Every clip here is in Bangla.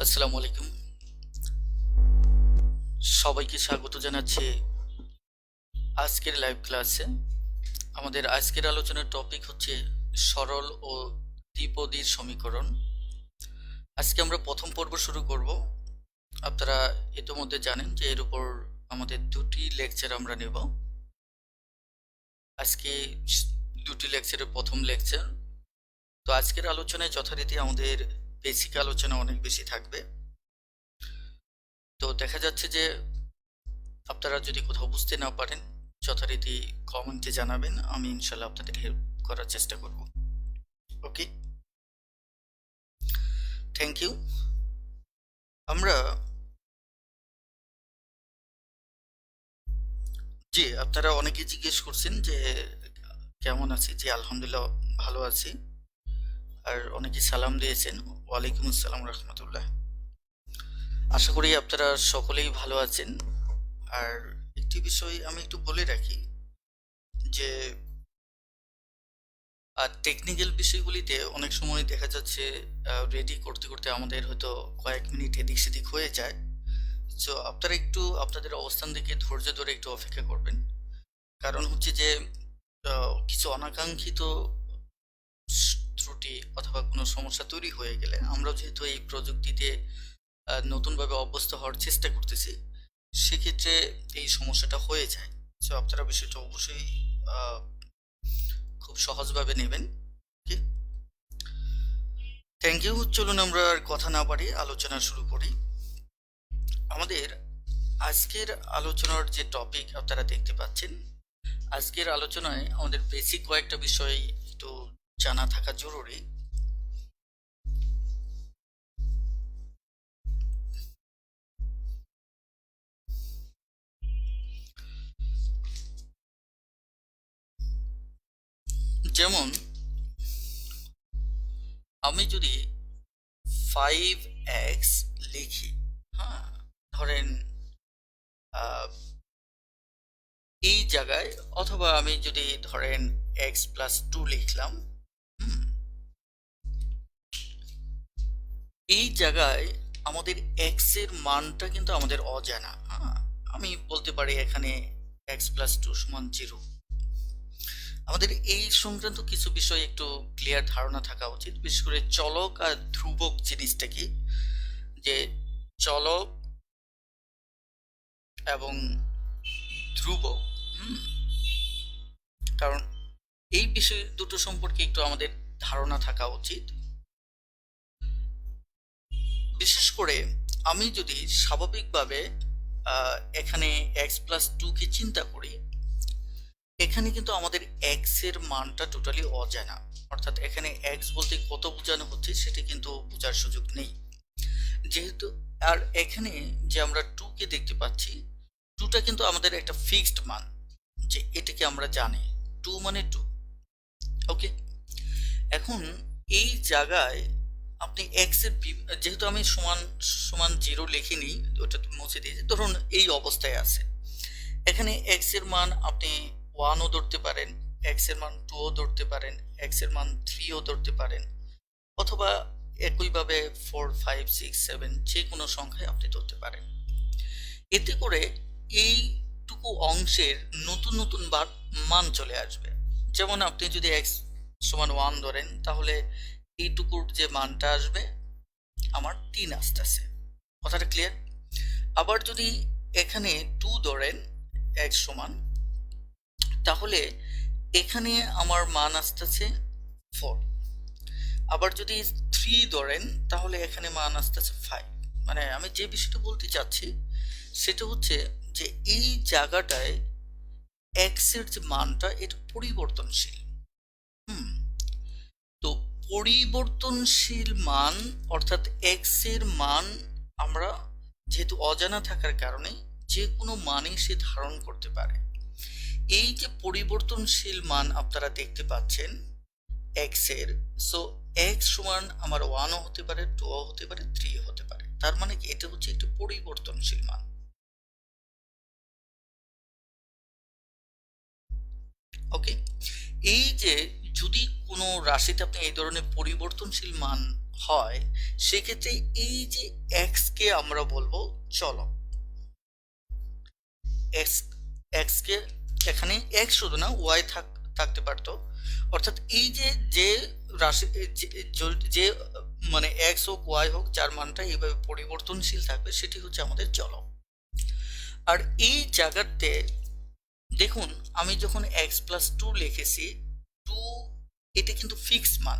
আসসালামু আলাইকুম। সবাইকে স্বাগত জানাচ্ছি আজকের লাইভ ক্লাসে। আমাদের আজকের আলোচনার টপিক হচ্ছে সরল ও দ্বিপদীর সমীকরণ। আজকে আমরা প্রথম পর্ব শুরু করব। আপনারা ইতিমধ্যে জানেন যে এর উপর আমাদের দুটি লেকচার আমরা নেব। আজকে দুটি লেকচারের প্রথম লেকচার। তো আজকের আলোচনায় যথারীতি আমাদের বেসিক আলোচনা অনেক বেশি থাকবে। তো দেখা যাচ্ছে যে আপনারা যদি কোথাও বুঝতে না পারেন যথারীতি কমেন্টে জানাবেন, আমি ইনশাল্লাহ আপনাদের হেল্প করার চেষ্টা করব। ওকে, থ্যাংক ইউ। আমরা জি, আপনারা অনেকে জিজ্ঞেস করছেন যে কেমন আছি। জি, আলহামদুলিল্লাহ ভালো আছি। আর অনেকে সালাম দিয়েছেন। ওয়ালাইকুম আসসালাম রহমতুল্লাহ। আশা করি আপনারা সকলেই ভালো আছেন। আর একটি বিষয় আমি একটু বলে রাখি যে আর টেকনিক্যাল বিষয়গুলিতে অনেক সময় দেখা যাচ্ছে রেডি করতে করতে আমাদের হয়তো কয়েক মিনিট এদিক সেদিক হয়ে যায়। সো আপনারা একটু আপনাদের অবস্থান দেখে ধৈর্য ধরে একটু অপেক্ষা করবেন। কারণ হচ্ছে যে কিছু অনাকাঙ্ক্ষিত ত্রুটি অথবা কোনো সমস্যা তৈরি হয়ে গেলে আমরা যেহেতু এই প্রযুক্তিতে নতুনভাবে অভ্যস্ত হওয়ার চেষ্টা করতেছি, সেক্ষেত্রে এই সমস্যাটা হয়ে যায়। সো আপনারা বিষয়টা অবশ্যই আহ, খুব সহজভাবে নেবেন। কি, থ্যাংক ইউ। চলুন আমরা আর কথা না বাড়িয়ে আলোচনা শুরু করি। আমাদের আজকের আলোচনার যে টপিক আপনারা দেখতে পাচ্ছেন, আজকের আলোচনায় আমাদের বেসিক কয়েকটা বিষয় একটু জানা থাকা জরুরি। যেমন আমি যদি 5x লিখি, হ্যাঁ, ধরেন এই জায়গায়, অথবা আমি যদি ধরেন x+2 লিখলাম, এই জায়গায় আমাদের x এর মানটা কিন্তু আমাদের অজানা। হ্যাঁ, আমি বলতে পারি এখানে x+2 = 0। আমাদের এই সংক্রান্ত কিছু বিষয় একটু ক্লিয়ার ধারণা থাকা উচিত, বিশেষ করে চলক আর ধ্রুবক জিনিসটা কি, যে চলক এবং ধ্রুবক। হুম, কারণ এই বিষয় দুটো সম্পর্কে একটু আমাদের ধারণা থাকা উচিত। বিশেষ করে আমি যদি স্বাভাবিকভাবে এখানে x+2 কে চিন্তা করি, এখানে কিন্তু আমাদের x এর মানটা টোটালি অজানা। অর্থাৎ এখানে x বলতে কত বোঝানো হচ্ছে সেটা কিন্তু বোঝার সুযোগ নেই যেহেতু। আর এখানে যে আমরা 2 কে দেখতে পাচ্ছি, 2টা কিন্তু আমাদের একটা ফিক্সড মান, যে এটাকে আমরা জানি 2 মানে 2। ওকে, এখন এই জায়গায় আপনি এক্স এর যেহেতু আমি সমান সমান 0 লিখিনি, ওটা মুছে দিয়েছি, ধরুন এই অবস্থায় আছে। এখানে এক্স এর মান আপনি 1ও ধরতে পারেন, এক্স এর মান 2ও ধরতে পারেন, এক্স এর মান 3ও ধরতে পারেন, অথবা একইভাবে 4, 5, 6, 7 যে কোনো সংখ্যায় আপনি ধরতে পারেন। এতে করে এইটুকু অংশের নতুন নতুন মান চলে আসবে। যেমন আপনি যদি x=1 ধরেন, তাহলে এইটুকুর যে মানটা আসবে আমার 3 আসতেছে। কথাটা ক্লিয়ার? আবার যদি এখানে 2 ধরেন x=, তাহলে এখানে আমার মান আসতেছে 4। আবার যদি 3 ধরেন, তাহলে এখানে মান আসতেছে 5। মানে আমি যে বিষয়টা বলতে চাচ্ছি সেটা হচ্ছে যে এই জায়গাটায় এক্স এর যে মানটা এটা পরিবর্তনশীল। হুম, তো পরিবর্তনশীল মান অর্থাৎ এক্স এর মান আমরা যেহেতু অজানা থাকার কারণে যে কোনো মানই সে ধারণ করতে পারে। এই যে পরিবর্তনশীল মান আপনারা দেখতে পাচ্ছেন এক্স এর, সো এক্স সমান আমার 1ও হতে পারে, 2ও হতে পারে, 3ও হতে পারে। তার মানে কি, এটা হচ্ছে একটি পরিবর্তনশীল মান। ওকে, এই যে যদি কোনো কোনো রাশিতে আপনি এই ধরনের পরিবর্তনশীল মান হয়, সেক্ষেত্রে এই যে এক্স কে আমরা বলবো চলক। এক্স কে এখানে এক্স শুধু না, ওয়াই থাকতে পারতো। অর্থাৎ এই যে যে রাশি যে মানে এক্স হোক ওয়াই হোক, যার মানটা এইভাবে পরিবর্তনশীল থাকবে, সেটি হচ্ছে আমাদের চলক। আর এই জায়গাতে দেখুন, আমি যখন এক্স প্লাস টু লিখেছি, টু এটা কিন্তু ফিক্স মান।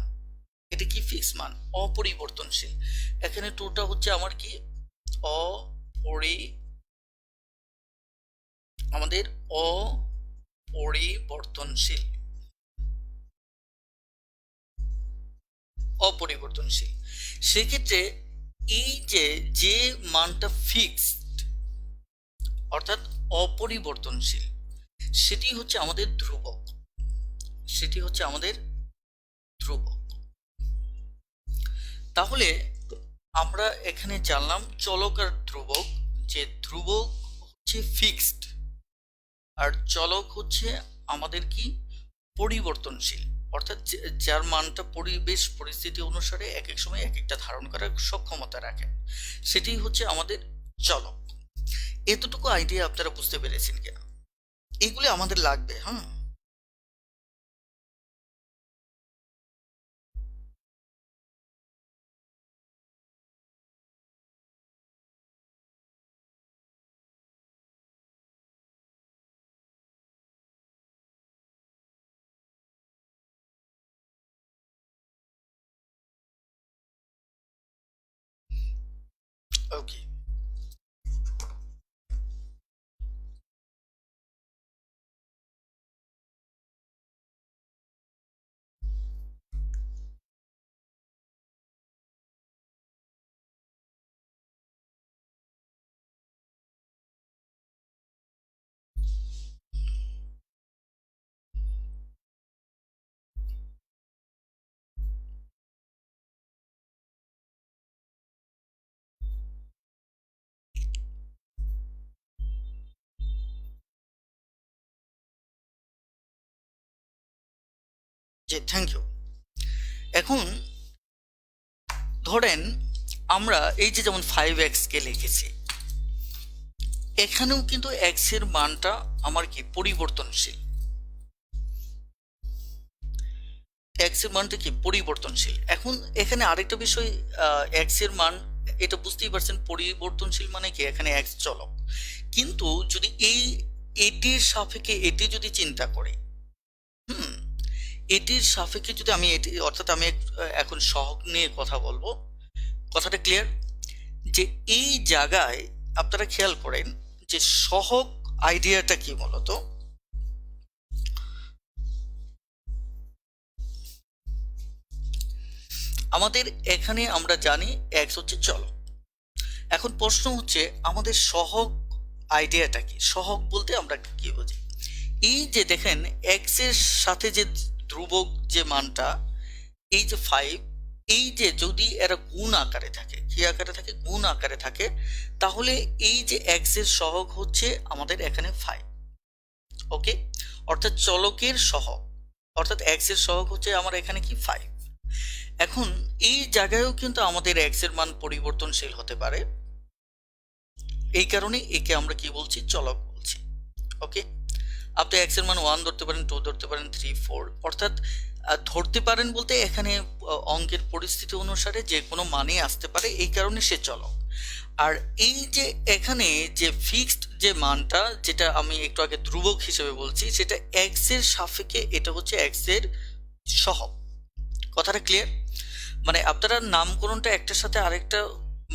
এটা কি ফিক্স মান? অপরিবর্তনশীল। এখানে টুটা হচ্ছে আমার কি আমাদের অপরিবর্তনশীল। অপরিবর্তনশীল সেক্ষেত্রে এই যে যে মানটা ফিক্সড অর্থাৎ অপরিবর্তনশীল, সেটি হচ্ছে আমাদের ধ্রুবক। সেটি হচ্ছে আমাদের ধ্রুবক। তাহলে আমরা এখানে জানলাম চলক আর ধ্রুবক, যে ধ্রুবক হচ্ছে ফিক্সড আর চলক হচ্ছে আমাদের কি পরিবর্তনশীল, অর্থাৎ যার মানটা পরিবেশ পরিস্থিতি অনুসারে এক এক সময় এক একটা ধারণ করার সক্ষমতা রাখে, সেটি হচ্ছে আমাদের চলক। এতটুকু আইডিয়া আপনারা বুঝতে পেরেছেন কিনা? এগুলি আমাদের লাগবে। হ্যাঁ, ওকে। জি, থ্যাংক ইউ। এখন ধরেন আমরা এই যে যেমন 5x কে লিখেছি, এখানেও কিন্তু এক্স এর মানটা আমার কি পরিবর্তনশীল। এক্স এর মানটা কি পরিবর্তনশীল। এখন এখানে আরেকটা বিষয়, এক্স এর মান এটা বুঝতেই পারছেন, পরিবর্তনশীল মানে কি এখানে এক্স চলক। কিন্তু যদি এটির সাপেক্ষে এটি যদি চিন্তা করি, হুম, এটির সাপেক্ষে যদি আমি এটি অর্থাৎ আমি এখন সহগ নিয়ে কথা বলবো, কথাটা ক্লিয়ার? যে এই জায়গায় আপনারা খেয়াল করেন যে সহগ আইডিয়াটা কি মূলত, আমাদের এখানে আমরা জানি এক্স হচ্ছে চলক। এখন প্রশ্ন হচ্ছে আমাদের সহগ আইডিয়াটা কি? সহগ বলতে আমরা কি বুঝি? এই যে দেখেন এক্স এর সাথে যে ধ্রুবক যে মানটা, এই যে 5, এই যে যদি এরা গুণ আকারে থাকে, কি আকারে থাকে? গুণ আকারে থাকে, তাহলে এই যে এক্স এর সহগ হচ্ছে আমাদের এখানে 5। ওকে, অর্থাৎ চলকের সহগ অর্থাৎ এক্স এর সহগ হচ্ছে আমার এখানে কি 5। এখন এই জায়গায়ও কিন্তু আমাদের এক্স এর মান পরিবর্তনশীল হতে পারে, এই কারণে একে আমরা কি বলছি? চলক বলছি। ওকে, আপনি এক্স এর মান 1 ধরতে পারেন, 2 ধরতে পারেন, 3, 4, অর্থাৎ ধরতে পারেন বলতে এখানে অঙ্কের পরিস্থিতি অনুসারে যে কোনো মানই আসতে পারে, এই কারণে সে চলক। আর এই যে এখানে যে ফিক্সড যে মানটা, যেটা আমি একটু আগে ধ্রুবক হিসেবে বলছি, সেটা এক্স এর সাপেক্ষে এটা হচ্ছে এক্স এর সহগ। কথাটা ক্লিয়ার? মানে আপনারা নামকরণটা একটার সাথে আরেকটা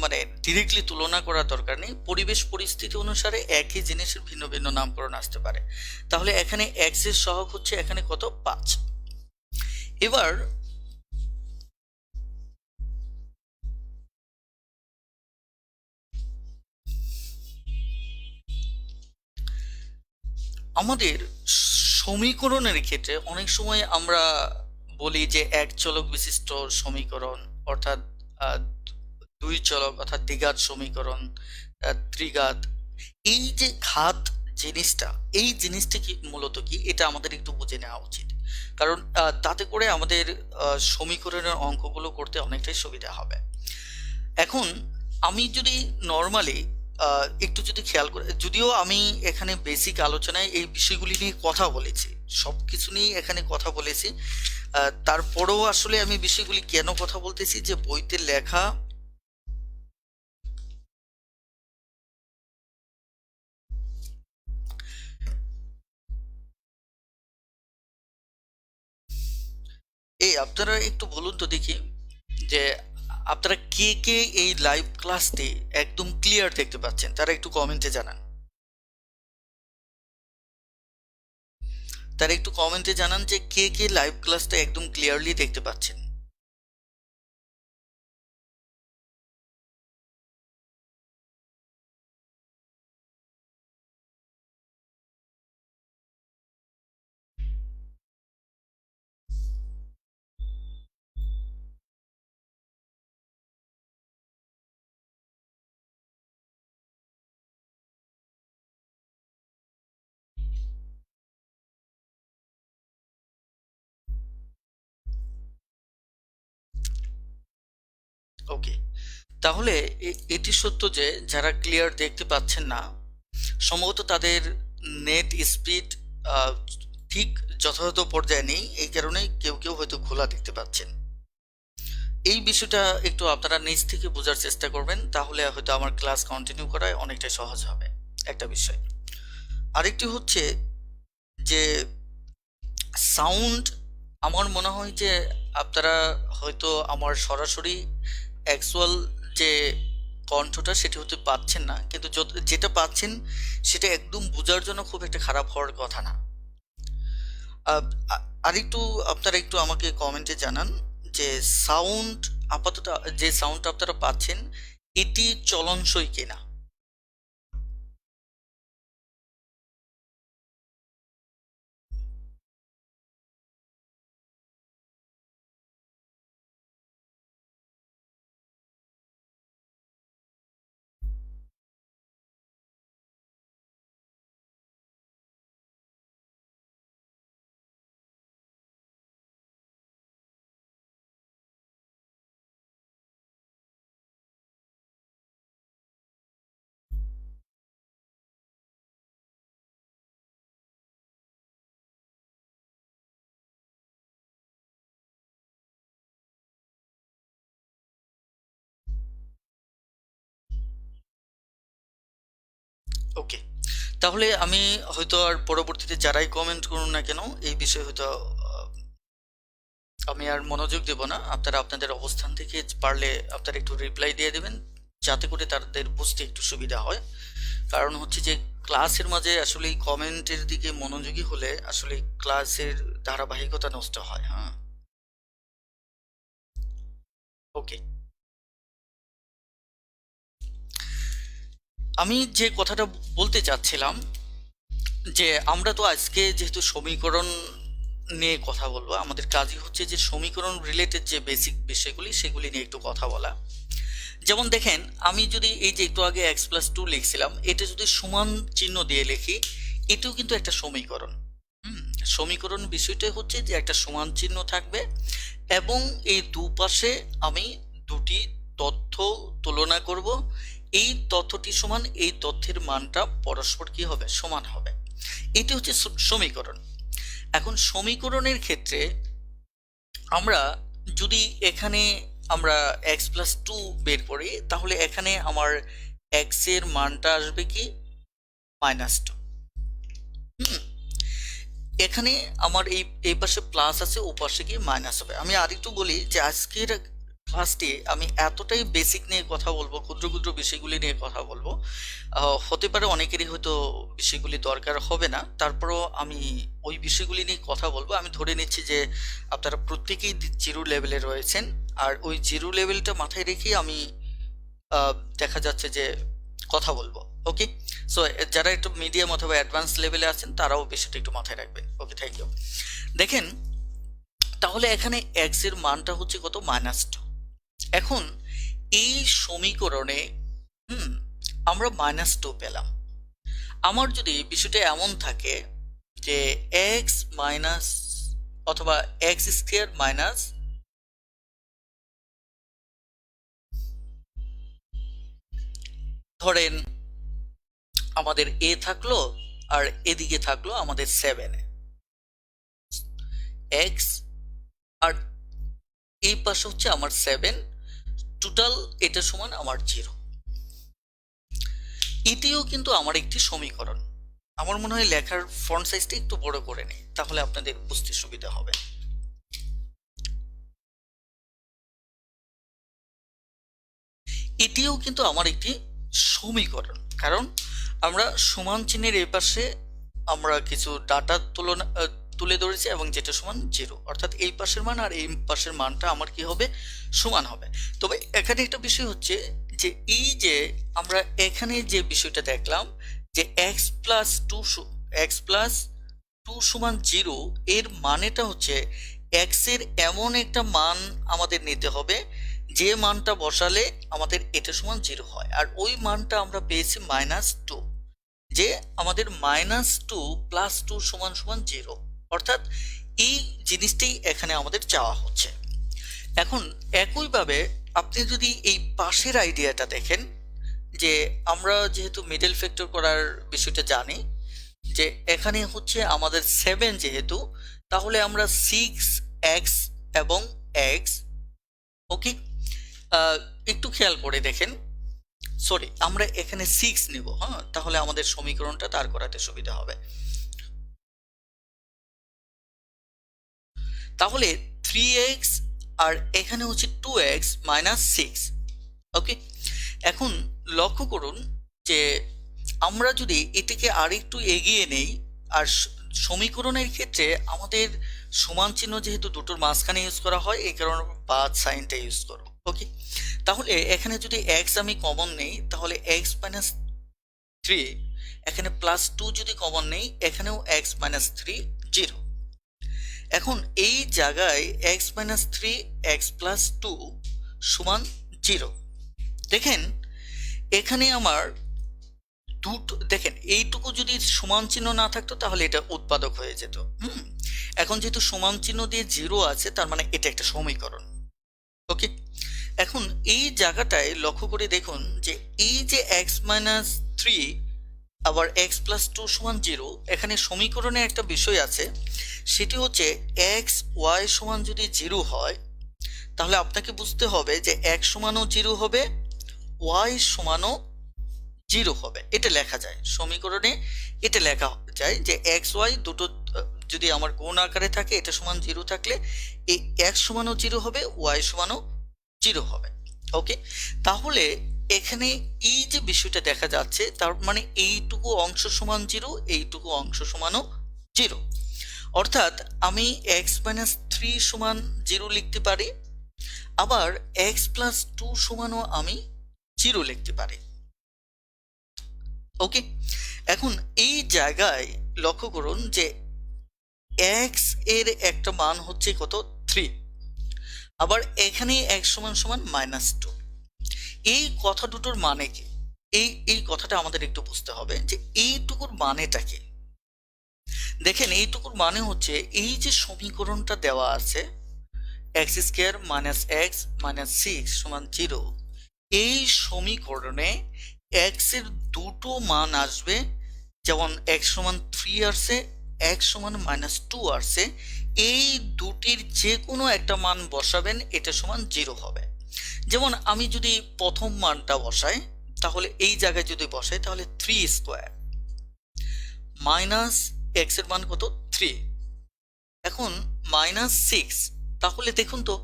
মানে ডিরেক্টলি তুলনা করার দরকার নেই, পরিবেশ পরিস্থিতি অনুসারে একই জিনিসের ভিন্ন ভিন্ন নামকরণ আসতে পারে। তাহলে এখানে এক্স এর সহগ হচ্ছে এখানে কত? 5। এবার আমাদের সমীকরণের ক্ষেত্রে অনেক সময় আমরা বলি যে এক চলক বিশিষ্ট সমীকরণ, অর্থাৎ আহ, দুই চলক অর্থাৎ দ্বিঘাত সমীকরণ, ত্রিঘাত। এই যে ঘাত জিনিসটা, এই জিনিসটা কি মূলত কি, এটা আমাদের একটু বুঝে নেওয়া উচিত। কারণ তাতে করে আমাদের সমীকরণের অঙ্কগুলো করতে অনেকটাই সুবিধা হবে। এখন আমি যদি নর্মালি একটু যদি খেয়াল করে, যদিও আমি এখানে বেসিক আলোচনায় এই বিষয়গুলি নিয়ে কথা বলেছি, সব কিছু নিয়ে এখানে কথা বলেছি, তারপরেও আসলে আমি বিষয়গুলি কেন কথা বলতেছি, যে বইতে লেখা এই আপনারা একটু বলুন তো দেখি, যে আপনারা কে কে এই লাইভ ক্লাসটি একদম ক্লিয়ার দেখতে পাচ্ছেন, তারা একটু কমেন্টে জানান। তারা একটু কমেন্টে জানান যে কে কে লাইভ ক্লাসটা একদম ক্লিয়ারলি দেখতে পাচ্ছেন। ওকে, তাহলে এটি সত্য যে যারা ক্লিয়ার দেখতে পাচ্ছেন না, সম্ভবত তাদের নেট স্পিড ঠিক যথাযথ পর্যায়ে নেই, এই কারণে কেউ কেউ হয়তো খোলা দেখতে পাচ্ছেন। এই বিষয়টা একটু আপনারা নিজ থেকে বোঝার চেষ্টা করবেন, তাহলে হয়তো আমার ক্লাস কন্টিনিউ করায় অনেকটাই সহজ হবে একটা বিষয়। আরেকটি হচ্ছে যে সাউন্ড, আমার মনে হয় যে আপনারা হয়তো আমার সরাসরি অ্যাকচুয়াল যে কণ্ঠটা সেটা হয়তো পাচ্ছেন না, কিন্তু যেটা পাচ্ছেন সেটা একদম বোঝার জন্য খুব একটা খারাপ হওয়ার কথা না। আরেকটু আপনারা একটু আমাকে কমেন্টে জানান যে সাউন্ড, আপাতত যে সাউন্ড আপনারা পাচ্ছেন এটি চলনসই কিনা। ওকে, তাহলে আমি হয়তো আর পরবর্তীতে যারাই কমেন্ট করুন না কেন এই বিষয়ে হয়তো আমি আর মনোযোগ দেব না। আপনারা আপনাদের অবস্থান থেকে পারলে আপনারা একটু রিপ্লাই দিয়ে দেবেন, যাতে করে তাদের বুঝতে একটু সুবিধা হয়। কারণ হচ্ছে যে ক্লাসের মাঝে আসলে এই কমেন্টের দিকে মনোযোগী হলে আসলে ক্লাসের ধারাবাহিকতা নষ্ট হয়। হ্যাঁ, ওকে, আমি যে কথাটা বলতে চাচ্ছিলাম, যে আমরা তো আজকে যেহেতু সমীকরণ নিয়ে কথা বলবো, আমাদের কাজই হচ্ছে যে সমীকরণ রিলেটেড যে বেসিক বিষয়গুলি সেগুলি নিয়ে একটু কথা বলা। যেমন দেখেন, আমি যদি এই যে একটু আগে x+2 লিখছিলাম, এটা যদি সমান চিহ্ন দিয়ে লিখি, এটাও কিন্তু একটা সমীকরণ। সমীকরণ বিষয়টা হচ্ছে যে একটা সমান চিহ্ন থাকবে এবং এই দুপাশে আমি দুটি তথ্য তুলনা করব, এই তথ্যটি সমান এই তথ্যের মানটা পরস্পর কি হবে, সমান হবে। এটি হচ্ছে সমীকরণ। এখন সমীকরণের ক্ষেত্রে আমরা যদি এখানে আমরা x+2 বের করি, তাহলে এখানে আমার x এর মানটা আসবে কি -2। এখানে আমার এই পাশে প্লাস আছে, ও পাশে কি মাইনাস হবে। আমি আরেকটু বলি যে আজকের ক্লাসটি আমি এতটাই বেসিক নিয়ে কথা বলবো, ক্ষুদ্র ক্ষুদ্র বিষয়গুলি নিয়ে কথা বলবো। হতে পারে অনেকেরই হয়তো বিষয়গুলি দরকার হবে না, তারপরও আমি ওই বিষয়গুলি নিয়ে কথা বলবো। আমি ধরে নিচ্ছি যে আপনারা প্রত্যেকেই জিরো লেভেলে রয়েছেন, আর ওই জিরো লেভেলটা মাথায় রেখেই আমি দেখা যাচ্ছে যে কথা বলবো। ওকে, সো যারা একটু মিডিয়াম অথবা অ্যাডভান্স লেভেলে আছেন তারাও বিষয়টা একটু মাথায় রাখবেন। ওকে, থ্যাংক ইউ। দেখেন, তাহলে এখানে এক্স এর মানটা হচ্ছে কত, -2। এখন এই সমীকরণে হুম আমরা -2 পেলাম। আমার যদি বিষয়টা এমন থাকে যে এক্স মাইনাস অথবা এক্স স্কোয়ার মাইনাস ধরেন আমাদের এ থাকলো আর এদিকে থাকলো আমাদের 7 এক্স আর এই পাশে হচ্ছে আমার 7, টোটাল এটা সমান আমার 0। এটিও কিন্তু আমার একটি সমীকরণ। আমার মনে হয় লেখার ফন্ট সাইজটা একটু বড় করে নেই, তাহলে আপনাদের বুঝতে সুবিধা হবে। এটিও কিন্তু আমার একটি সমীকরণ, কারণ আমরা সমান চিহ্নের এই পাশে আমরা কিছু ডাটা তুলে ধরেছি এবং যেটা সমান 0, অর্থাৎ এই পাশের মান আর এই পাশের মানটা আমার কি হবে, সমান হবে। তবে এখানে একটা বিষয় হচ্ছে যে এই যে আমরা এখানে যে বিষয়টা দেখলাম যে x প্লাস টু সমান 0, এর মানেটা হচ্ছে x এর এমন একটা মান আমাদের নিতে হবে যে মানটা বসালে আমাদের এটা সমান 0 হয়, আর ওই মানটা আমরা পেয়েছি -2, যে আমাদের -2 প্লাস 2 সমান সমান 0, অর্থাৎ এই জিনিসটাই এখানে আমাদের চাওয়া হচ্ছে। এখন একইভাবে আপনি যদি এই পাশের আইডিয়াটা দেখেন, যে আমরা যেহেতু মিডল ফ্যাক্টর করার বিষয়টা জানি, যে এখানে হচ্ছে আমাদের 7 যেহেতু, তাহলে আমরা 6x এবং x, ওকে, একটু খেয়াল করে দেখেন, সরি আমরা এখানে 6 নিব, হ্যাঁ, তাহলে আমাদের সমীকরণটা তার করাতে সুবিধা হবে। তাহলে 3x আর এখানে হচ্ছে 2x মাইনাস 6, ওকে। এখন লক্ষ্য করুন যে আমরা যদি এটিকে আর একটু এগিয়ে নেই, আর সমীকরণের ক্ষেত্রে আমাদের সমান চিহ্ন যেহেতু দুটোর মাঝখানে ইউজ করা হয়, এই কারণে বাদ সাইনটা ইউজ করব, ওকে। তাহলে এখানে যদি x আমি কমন নেই, তাহলে x মাইনাস 3, এখানে প্লাস 2 যদি কমন নেই, এখানেও x মাইনাস 3 0। এখন এই জায়গায় x মাইনাস 3 x প্লাস 2 সমান 0। দেখেন এখানে আমার দুটো, দেখেন এইটুকু যদি সমান চিহ্ন না থাকতো তাহলে এটা উৎপাদক হয়ে যেত। এখন যেহেতু সমান চিহ্ন দিয়ে 0 আছে, তার মানে এটা একটা সমীকরণ, ওকে। এখন এই জায়গাটায় লক্ষ্য করে দেখুন যে এই যে x মাইনাস 3 আবার x প্লাস 2 সমান 0, এখানে সমীকরণে একটা বিষয় আছে, সেটি হচ্ছে x y সমান যদি 0 হয়, তাহলে আপনাকে বুঝতে হবে যে x সমানও 0 হবে, y সমানও 0 হবে। এটা লেখা যায় সমীকরণে, এটা লেখা যায় যে x y দুটো যদি আমার কোণ আকারে থাকে, এটা সমান 0 থাকলে এই x সমানও 0 হবে, y সমানও 0 হবে, ওকে। তাহলে এখানে এই যে বিষয়টা দেখা যাচ্ছে, তার মানে এইটুকু অংশ সমান 0, এইটুকু অংশ সমানও 0, অর্থাৎ আমি x মাইনাস 3 সমান 0 লিখতে পারি, আবার x প্লাস 2 সমানও আমি 0 লিখতে পারি, ওকে। এখন এই জায়গায় লক্ষ্য করুন যে x এর একটা মান হচ্ছে কত, 3, আবার এখানে x সমান সমান -2। এই কথা দুটোর মানে কি, এই কথাটা আমাদের একটু বুঝতে হবে যে এইটুকুর মানেটা কি। দেখেন এইটুকুর মানে হচ্ছে এই যে সমীকরণটা দেওয়া আছে x square minus x minus 6 সমান 0, এই সমীকরণে x এর দুটো মান আসবে, যেমন x সমান 3 আসছে, x সমান -2 আসছে, এই দুটির যে কোনো একটা মান বসাবেন, এটা সমান 0 হবে। যেমন আমি যদি প্রথম মানটা বসাই, তাহলে এই জায়গায় যদি বসাই, তাহলে 3 স্কোয়ার মাইনাস x এর মান কত, 3, এখন -6, তাহলে দেখুন তো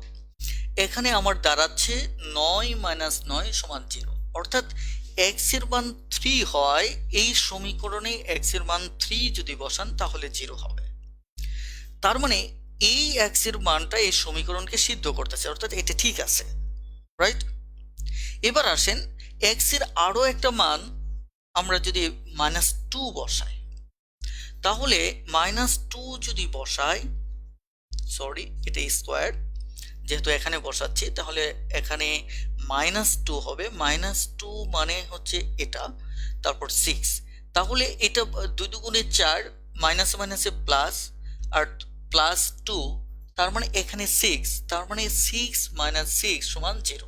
এখানে আমার দাঁড়াচ্ছে 9 মাইনাস 9 সমান 0, অর্থাৎ x এর মান 3 হয়, এই সমীকরণে x এর মান 3 যদি বসান তাহলে 0 হবে। তার মানে এই x এর মানটা এই সমীকরণকে সিদ্ধ করতেছে, অর্থাৎ এটা ঠিক আছে, রাইট। এবার আসেন x এর আরো একটা মান আমরা যদি -2 বসাই, তাহলে -2 যদি বসাই, সরি এটা স্কোয়ার, যেহেতু এখানে বসাচ্ছি তাহলে এখানে -2 হবে, -2 মানে হচ্ছে এটা, তারপর 6, তাহলে এটা 2 দুগুণে 4, মাইনাসে মাইনাসে প্লাস, আর প্লাস 2, তার মানে এখানে 6, তার মানে 6 মাইনাস 6 সমান 0।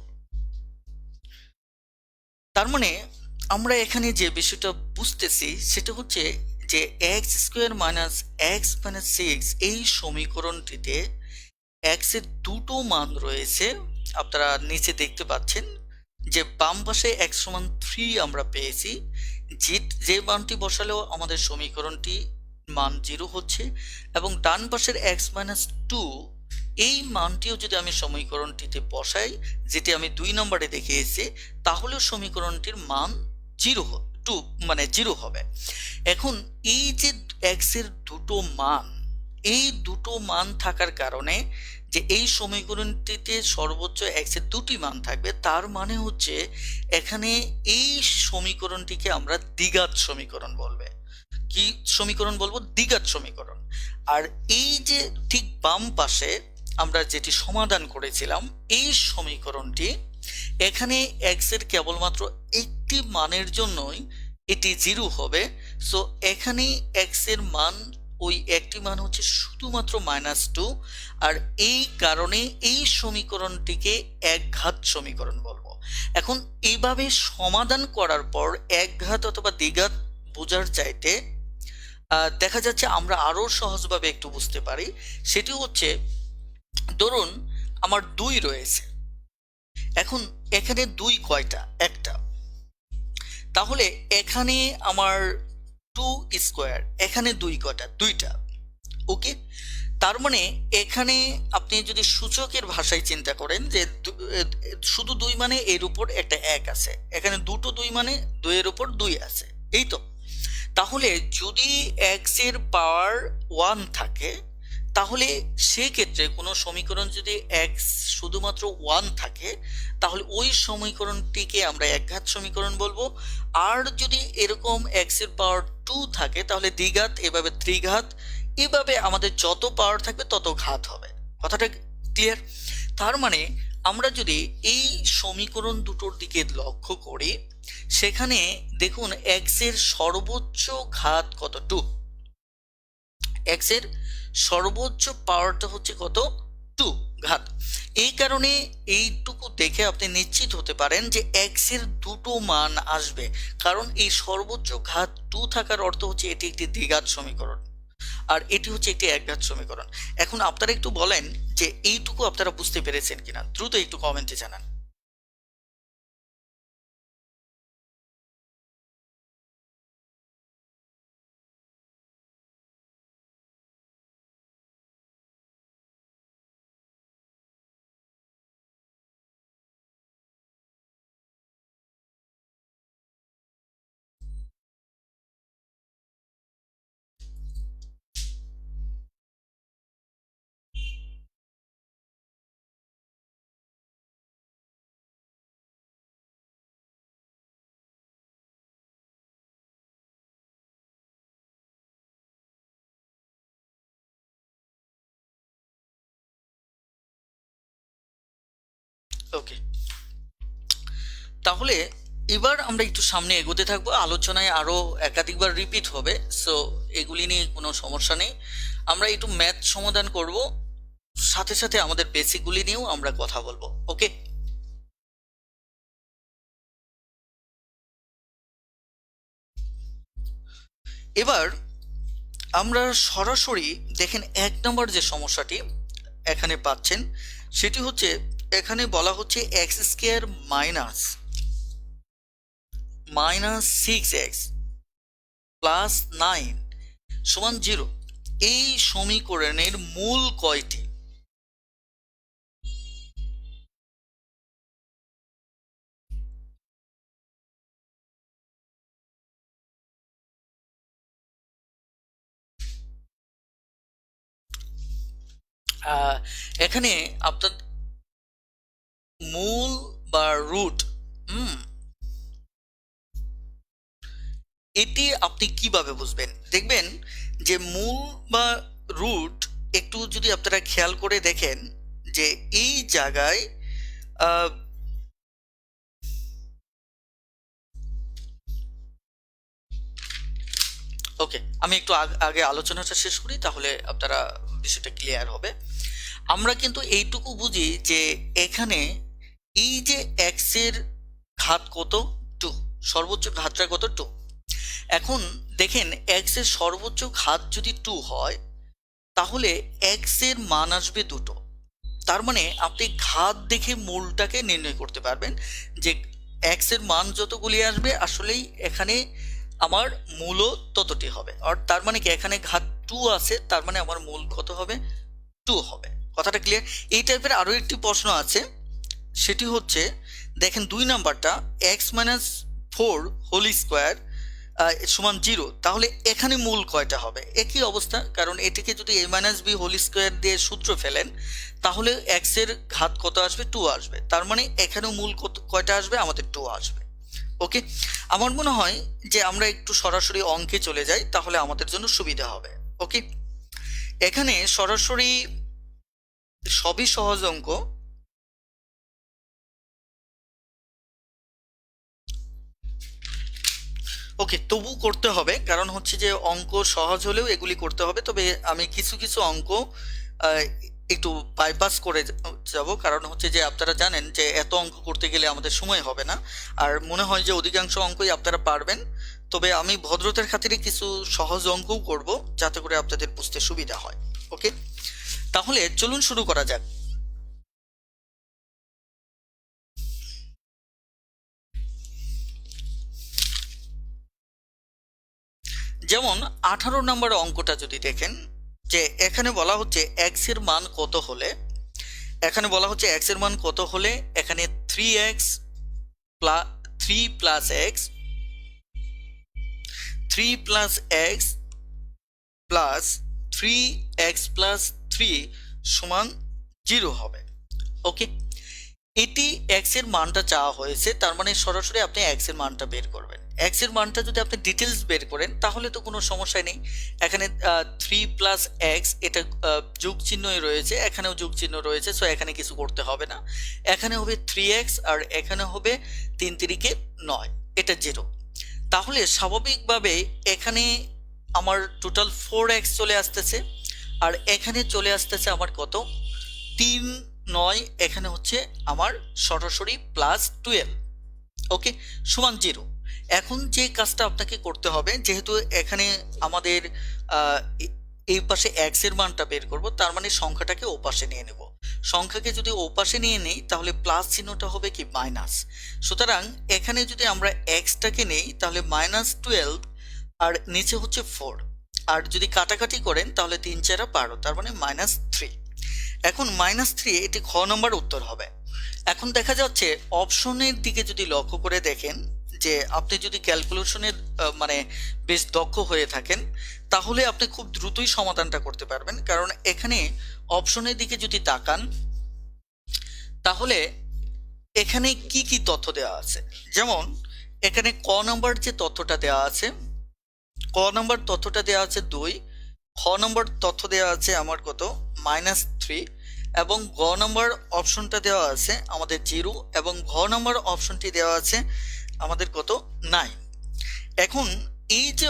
তার মানে আমরা এখানে যে বিষয়টা বুঝতেছি সেটা হচ্ছে যে x square minus x minus 6 এই সমীকরণটিতে এক্স এর দুটো মান রয়েছে। আপনারা নিচে দেখতে পাচ্ছেন যে বাম পাশে এক্স সমান 3 আমরা পেয়েছি, যে মানটি বসালেও আমাদের সমীকরণটি মান 0 হচ্ছে, এবং ডান পাশের এক্স মাইনাস 2 এই মানটিও যদি আমি সমীকরণটিতে বসাই, যেটি আমি 2 নম্বরে দেখিয়েছি, তাহলেও সমীকরণটির মান 0 মানে 0 হবে। এখন এই যে এক্স এর দুটো মান, এই দুটো মান থাকার কারণে যে এই সমীকরণটিতে সর্বোচ্চ এক্স এর দুটি মান থাকবে, তার মানে হচ্ছে এখানে এই সমীকরণটিকে আমরা দ্বিঘাত সমীকরণ বলবে। কি সমীকরণ বলবো? দ্বিঘাত সমীকরণ। আর এই যে ঠিক বাম পাশে আমরা যেটি সমাধান করেছিলাম এই সমীকরণটি, এখানে এক্স এর কেবলমাত্র একটি মানের জন্যই এটি 0 হবে। সো এখানে এক্স এর মান, ওই একটি মান হচ্ছে শুধুমাত্র -2, আর এই কারণে এই সমীকরণটিকে একঘাত সমীকরণ বলবো। এখন এইভাবে সমাধান করার পর একঘাত অথবা দ্বিঘাত বোঝার চাইতে দেখা যাচ্ছে আমরা আরো সহজভাবে একটু বুঝতে পারি। সেটি হচ্ছে, ধরুন আমার 2 রয়েছে, এখন এখানে 2 কয়টা? একটা। তাহলে এখানে আমার 2 স্কোয়ার, এখানে 2 কয়টা? 2টা। ওকে, তার মানে এখানে আপনি যদি সূচকের ভাষায় চিন্তা করেন যে শুধু 2 মানে এর উপর একটা 1 আছে, এখানে দুটো 2 মানে 2 এর উপর 2 আছে, এই তো। তাহলে যদি এক্স এর পাওয়ার 1 থাকে, তাহলে সেক্ষেত্রে কোনো সমীকরণ যদি এক্স শুধুমাত্র 1 থাকে, তাহলে ওই সমীকরণটিকে আমরা একঘাত সমীকরণ বলবো। আর যদি এরকম এক্স এর পাওয়ার 2 থাকে, তাহলে দ্বিঘাত, এভাবে ত্রিঘাত, এভাবে আমাদের যত পাওয়ার থাকবে তত ঘাত হবে। কথাটা ক্লিয়ার? তার মানে আমরা যদি এই সমীকরণ দুটোর দিকে লক্ষ্য করি, সেখানে দেখুন এক্স এর সর্বোচ্চ ঘাত কত? 2। এক্স এর সর্বোচ্চ পাওয়ারটা হচ্ছে কত? 2 ঘাত। এই কারণে এইটুকু দেখে আপনি নিশ্চিত হতে পারেন যে এক্স এর দুটো মান আসবে, কারণ এই সর্বোচ্চ ঘাত 2 থাকার অর্থ হচ্ছে এটি একটি দ্বিঘাত সমীকরণ, আর এটি হচ্ছে একটি একঘাত সমীকরণ। এখন আপনারা একটু বলেন যে এইটুকু আপনারা বুঝতে পেরেছেন কিনা, দ্রুত একটু কমেন্টে জানান। ওকে, তাহলে এবার আমরা একটু সামনে এগোতে থাকবো, আলোচনায় আরো একাধিকবার রিপিট হবে, সো এগুলি নিয়ে কোনো সমস্যা নেই। আমরা একটু ম্যাথ সমাধান করব, সাথে সাথে আমাদের বেসিকগুলি নিয়েও আমরা কথা বলবো। ওকে, এবার আমরা সরাসরি দেখেন 1 নম্বর যে সমস্যাটি এখানে পাচ্ছেন, সেটি হচ্ছে এখানে বলা হচ্ছে x square minus 6x plus 9 সমান 0। এই সমীকরণের মূল কয়টি? এখানে আপনার মূল বা রুট, এটি আপনি কিভাবে বুঝবেন? দেখবেন যে মূল বা রুট, একটু যদি আপনারা খেয়াল করে দেখেন যে এই জায়গায় ওকে, আমি একটু আগে আলোচনাটা শেষ করি, তাহলে আপনারা বিষয়টা ক্লিয়ার হবে। আমরা কিন্তু এইটুকু বুঝি যে এখানে এই যে এক্স এর ঘাত কত, 2, সর্বোচ্চ ঘাতটা কত, 2। এখন দেখেন এক্স এর সর্বোচ্চ ঘাত যদি 2 হয় তাহলে এক্স এর মান আসবে 2। তার মানে আপনি ঘাত দেখে মূলটাকে নির্ণয় করতে পারবেন যে এক্স এর মান যতগুলি আসবে আসলেই এখানে আমার মূলও ততটি হবে। আর তার মানে কি এখানে ঘাত 2 আছে, তার মানে আমার মূল কত হবে, 2 হবে। কথাটা ক্লিয়ার? এই টাইপের আরো একটি প্রশ্ন আছে, সেটি হচ্ছে দেখেন 2 নাম্বারটা x-4 হোল স্কোয়ার সমান 0, তাহলে এখানে মূল কয়টা হবে? একই অবস্থা, কারণ এটিকে যদি a-b হোল স্কোয়ার দিয়ে সূত্র ফেলেন তাহলে এক্স এর ঘাত কত আসবে, 2 আসবে। তার মানে এখানেও মূল কয়টা আসবে, আমাদের 2 আসবে। ওকে, আমার মনে হয় যে আমরা একটু সরাসরি অঙ্কে চলে যাই, তাহলে আমাদের জন্য সুবিধা হবে। ওকে, এখানে সরাসরি সবই সহজ অঙ্ক। ওকে, তবু করতে হবে, কারণ হচ্ছে যে অঙ্ক সহজ হলেও এগুলি করতে হবে। তবে আমি কিছু কিছু অঙ্ক একটু বাইপাস করে যাব, কারণ হচ্ছে যে আপনারা জানেন যে এত অঙ্ক করতে গেলে আমাদের সময় হবে না, আর মনে হয় যে অধিকাংশ অঙ্কই আপনারা পারবেন। তবে আমি ভদ্রতার খাতিরে কিছু সহজ অঙ্কও করব, যাতে করে আপনাদের বুঝতে সুবিধা হয়। ওকে, তাহলে চলুন শুরু করা যাক। যেমন 18 নম্বর অঙ্কটা যদি দেখেন, যে এখানে বলা হচ্ছে এক্স এর মান কত হলে, এখানে বলা হচ্ছে এক্স এর মান কত হলে এখানে 3x plus 3 plus x 3 plus x plus 3x plus 3 সমান 0 হবে। ওকে, এটি এক্স এর মানটা চাওয়া হয়েছে, তার মানে সরাসরি আপনি এক্স এর মানটা বের করবেন। এক্স এর মানটা যদি আপনি ডিটেলস বের করেন তাহলে তো কোনো সমস্যা নেই। এখানে 3 প্লাস এক্স, এটা যোগ চিহ্নই রয়েছে, এখানেও যোগ চিহ্ন রয়েছে, সো এখানে কিছু করতে হবে না। এখানে হবে 3x আর এখানে হবে 3 3 9, এটা 0। তাহলে স্বাভাবিকভাবে এখানে আমার টোটাল 4x চলে আসতেছে, আর এখানে চলে আসতেছে আমার কত, 3 9, এখানে হচ্ছে আমার সরাসরি প্লাস 12। ওকে, সমান 0। এখন যে কাজটা আপনাকে করতে হবে, যেহেতু এখানে আমাদের এই পাশে এক্স এর মানটা বের করব, তার মানে সংখ্যাটাকে ও পাশে নিয়ে নেব। সংখ্যাকে যদি ও পাশে নিয়ে নেই তাহলে প্লাস চিহ্নটা হবে কি, মাইনাস। সুতরাং এখানে যদি আমরা এক্সটাকে নেই তাহলে -12 আর নিচে হচ্ছে 4, আর যদি কাটাকাটি করেন তাহলে 3 4 12, তার মানে -3। এখন -3, এটি খ নম্বর উত্তর হবে। এখন দেখা যাচ্ছে অপশনের দিকে যদি লক্ষ্য করে দেখেন, যে আপনি যদি ক্যালকুলেশনের মানে বেশ দক্ষ হয়ে থাকেন তাহলে আপনি খুব দ্রুতই সমাধানটা করতে পারবেন, কারণ এখানে অপশনের দিকে যদি তাকান তাহলে এখানে কি কি তথ্য দেওয়া আছে। যেমন এখানে ক নম্বর যে তথ্যটা দেওয়া আছে, ক নম্বর তথ্যটা দেওয়া আছে 2, খ নম্বর তথ্য দেওয়া আছে আমার কত, -3, এবং গ নম্বর অপশনটা দেওয়া আছে আমাদের 0, এবং ঘ নম্বর অপশনটি দেওয়া আছে আমাদের কত, 9। এখন এই যে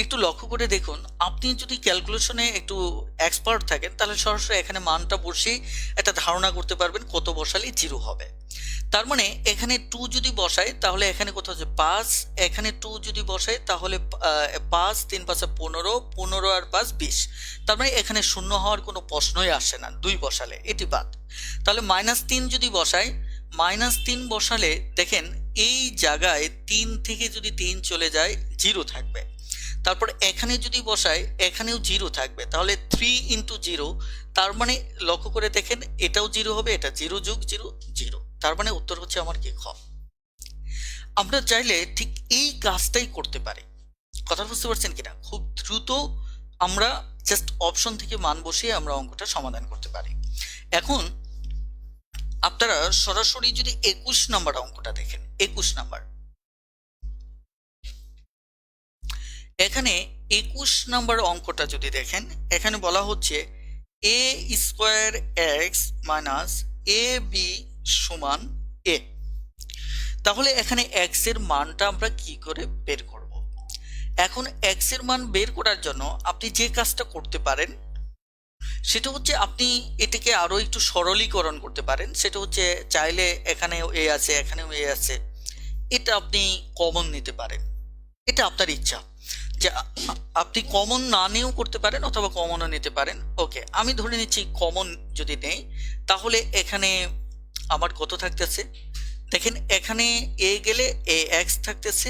একটু লক্ষ্য করে দেখুন, আপনি যদি ক্যালকুলেশনে একটু এক্সপার্ট থাকেন তাহলে সরাসরি এখানে মানটা বসেই একটা ধারণা করতে পারবেন কত বসালে 0 হবে। তার মানে এখানে 2 যদি বসাই তাহলে এখানে কত হচ্ছে 5, এখানে 2 যদি বসাই তাহলে 5 3 5 15, 15 আর 5 20। তার মানে এখানে শূন্য হওয়ার কোনো প্রশ্নই আসে না 2 বসালে, এটি বাদ। তাহলে -3 যদি বসাই, -3 বসালে দেখেন এই জায়গায় 3 থেকে যদি 3 চলে যায় 0 থাকবে। তারপর এখানে যদি বসাই এখানেও 0 থাকবে, তাহলে 3 × 0, তার মানে লক্ষ্য করে দেখেন এটাও 0 হবে, এটা 0 যোগ 0 0, তার মানে উত্তর হচ্ছে আমার কি, খ। আমরা চাইলে ঠিক এই কাজটাই করতে পারি। কথা বুঝতে পারছেন কিনা? খুব দ্রুত আমরা জাস্ট অপশন থেকে মান বসিয়ে আমরা অঙ্কটা সমাধান করতে পারি। এখন আপনারা সরাসরি যদি 21 নম্বর অঙ্কটা দেখেন, 21 নম্বর, এখানে 21 নম্বর অঙ্কটা যদি দেখেন, এখানে বলা হচ্ছে a² x - ab সমান a। তাহলে এখানে x এর মানটা আমরা কি করে বের করব? এখন x এর মান বের করার জন্য আপনি যে কাজটা করতে পারেন, সেটা হচ্ছে আপনি এটাকে আরো একটু সরলীকরণ করতে পারেন। সেটা হচ্ছে চাইলে এখানেও এ আছে, এখানেও এ আছে, এটা আপনি কমন নিতে পারেন। এটা আপনার ইচ্ছা যে আপনি কমন না নিয়েও করতে পারেন অথবা কমনও নিতে পারেন। ওকে, আমি ধরে নিচ্ছি কমন যদি নেই, তাহলে এখানে আমার কত থাকতেছে দেখেন, এখানে এ গেলে এ এক্স থাকতেছে,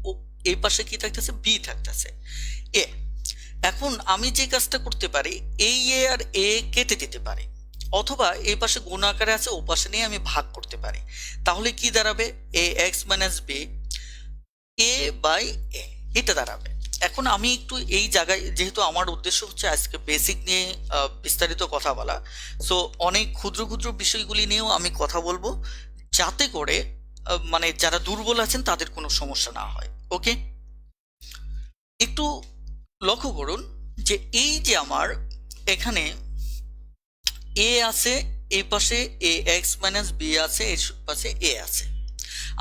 ও এই পাশে কি থাকতেছে, বি থাকতেছে, এ। এখন আমি যে কাজটা করতে পারি, এই এ আর এ কেটে দিতে পারি, অথবা এই পাশে গুণ আকারে আছে, ও পাশে নিয়ে আমি ভাগ করতে পারি। তাহলে কি দাঁড়াবে, A x minus B A by A, এটা দাঁড়াবে। এখন আমি একটু এই জায়গায়, যেহেতু আমার উদ্দেশ্য হচ্ছে আজকে বেসিক নিয়ে বিস্তারিত কথা বলা, সো অনেক ক্ষুদ্র ক্ষুদ্র বিষয়গুলি নিয়েও আমি কথা বলবো, যাতে করে মানে যারা দুর্বল আছেন তাদের কোনো সমস্যা না হয়। ওকে, একটু লক্ষ্য করুন যে এই যে আমার এখানে এ আছে, এই পাশে এ এক্স মাইনাস বি আছে, এর পাশে এ আছে।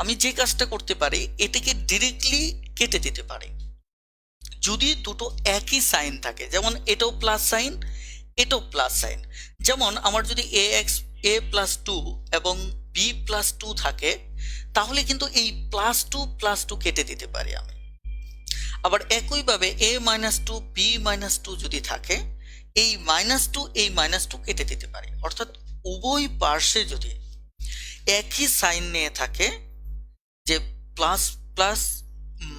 আমি যে কাজটা করতে পারি, এটাকে ডিরেক্টলি কেটে দিতে পারি যদি দুটো একই সাইন থাকে, যেমন এটাও প্লাস সাইন, এটাও প্লাস সাইন। যেমন আমার যদি এ এক্স এ প্লাস টু এবং বি প্লাস টু থাকে, তাহলে কিন্তু এই প্লাস টু কেটে দিতে পারি আমি। আবার একইভাবে A minus two B minus two যদি থাকে, এই মাইনাস টু কেটে দিতে পারি। অর্থাৎ উভয় পার্শ্বে যদি একই সাইন নিয়ে থাকে, যে প্লাস প্লাস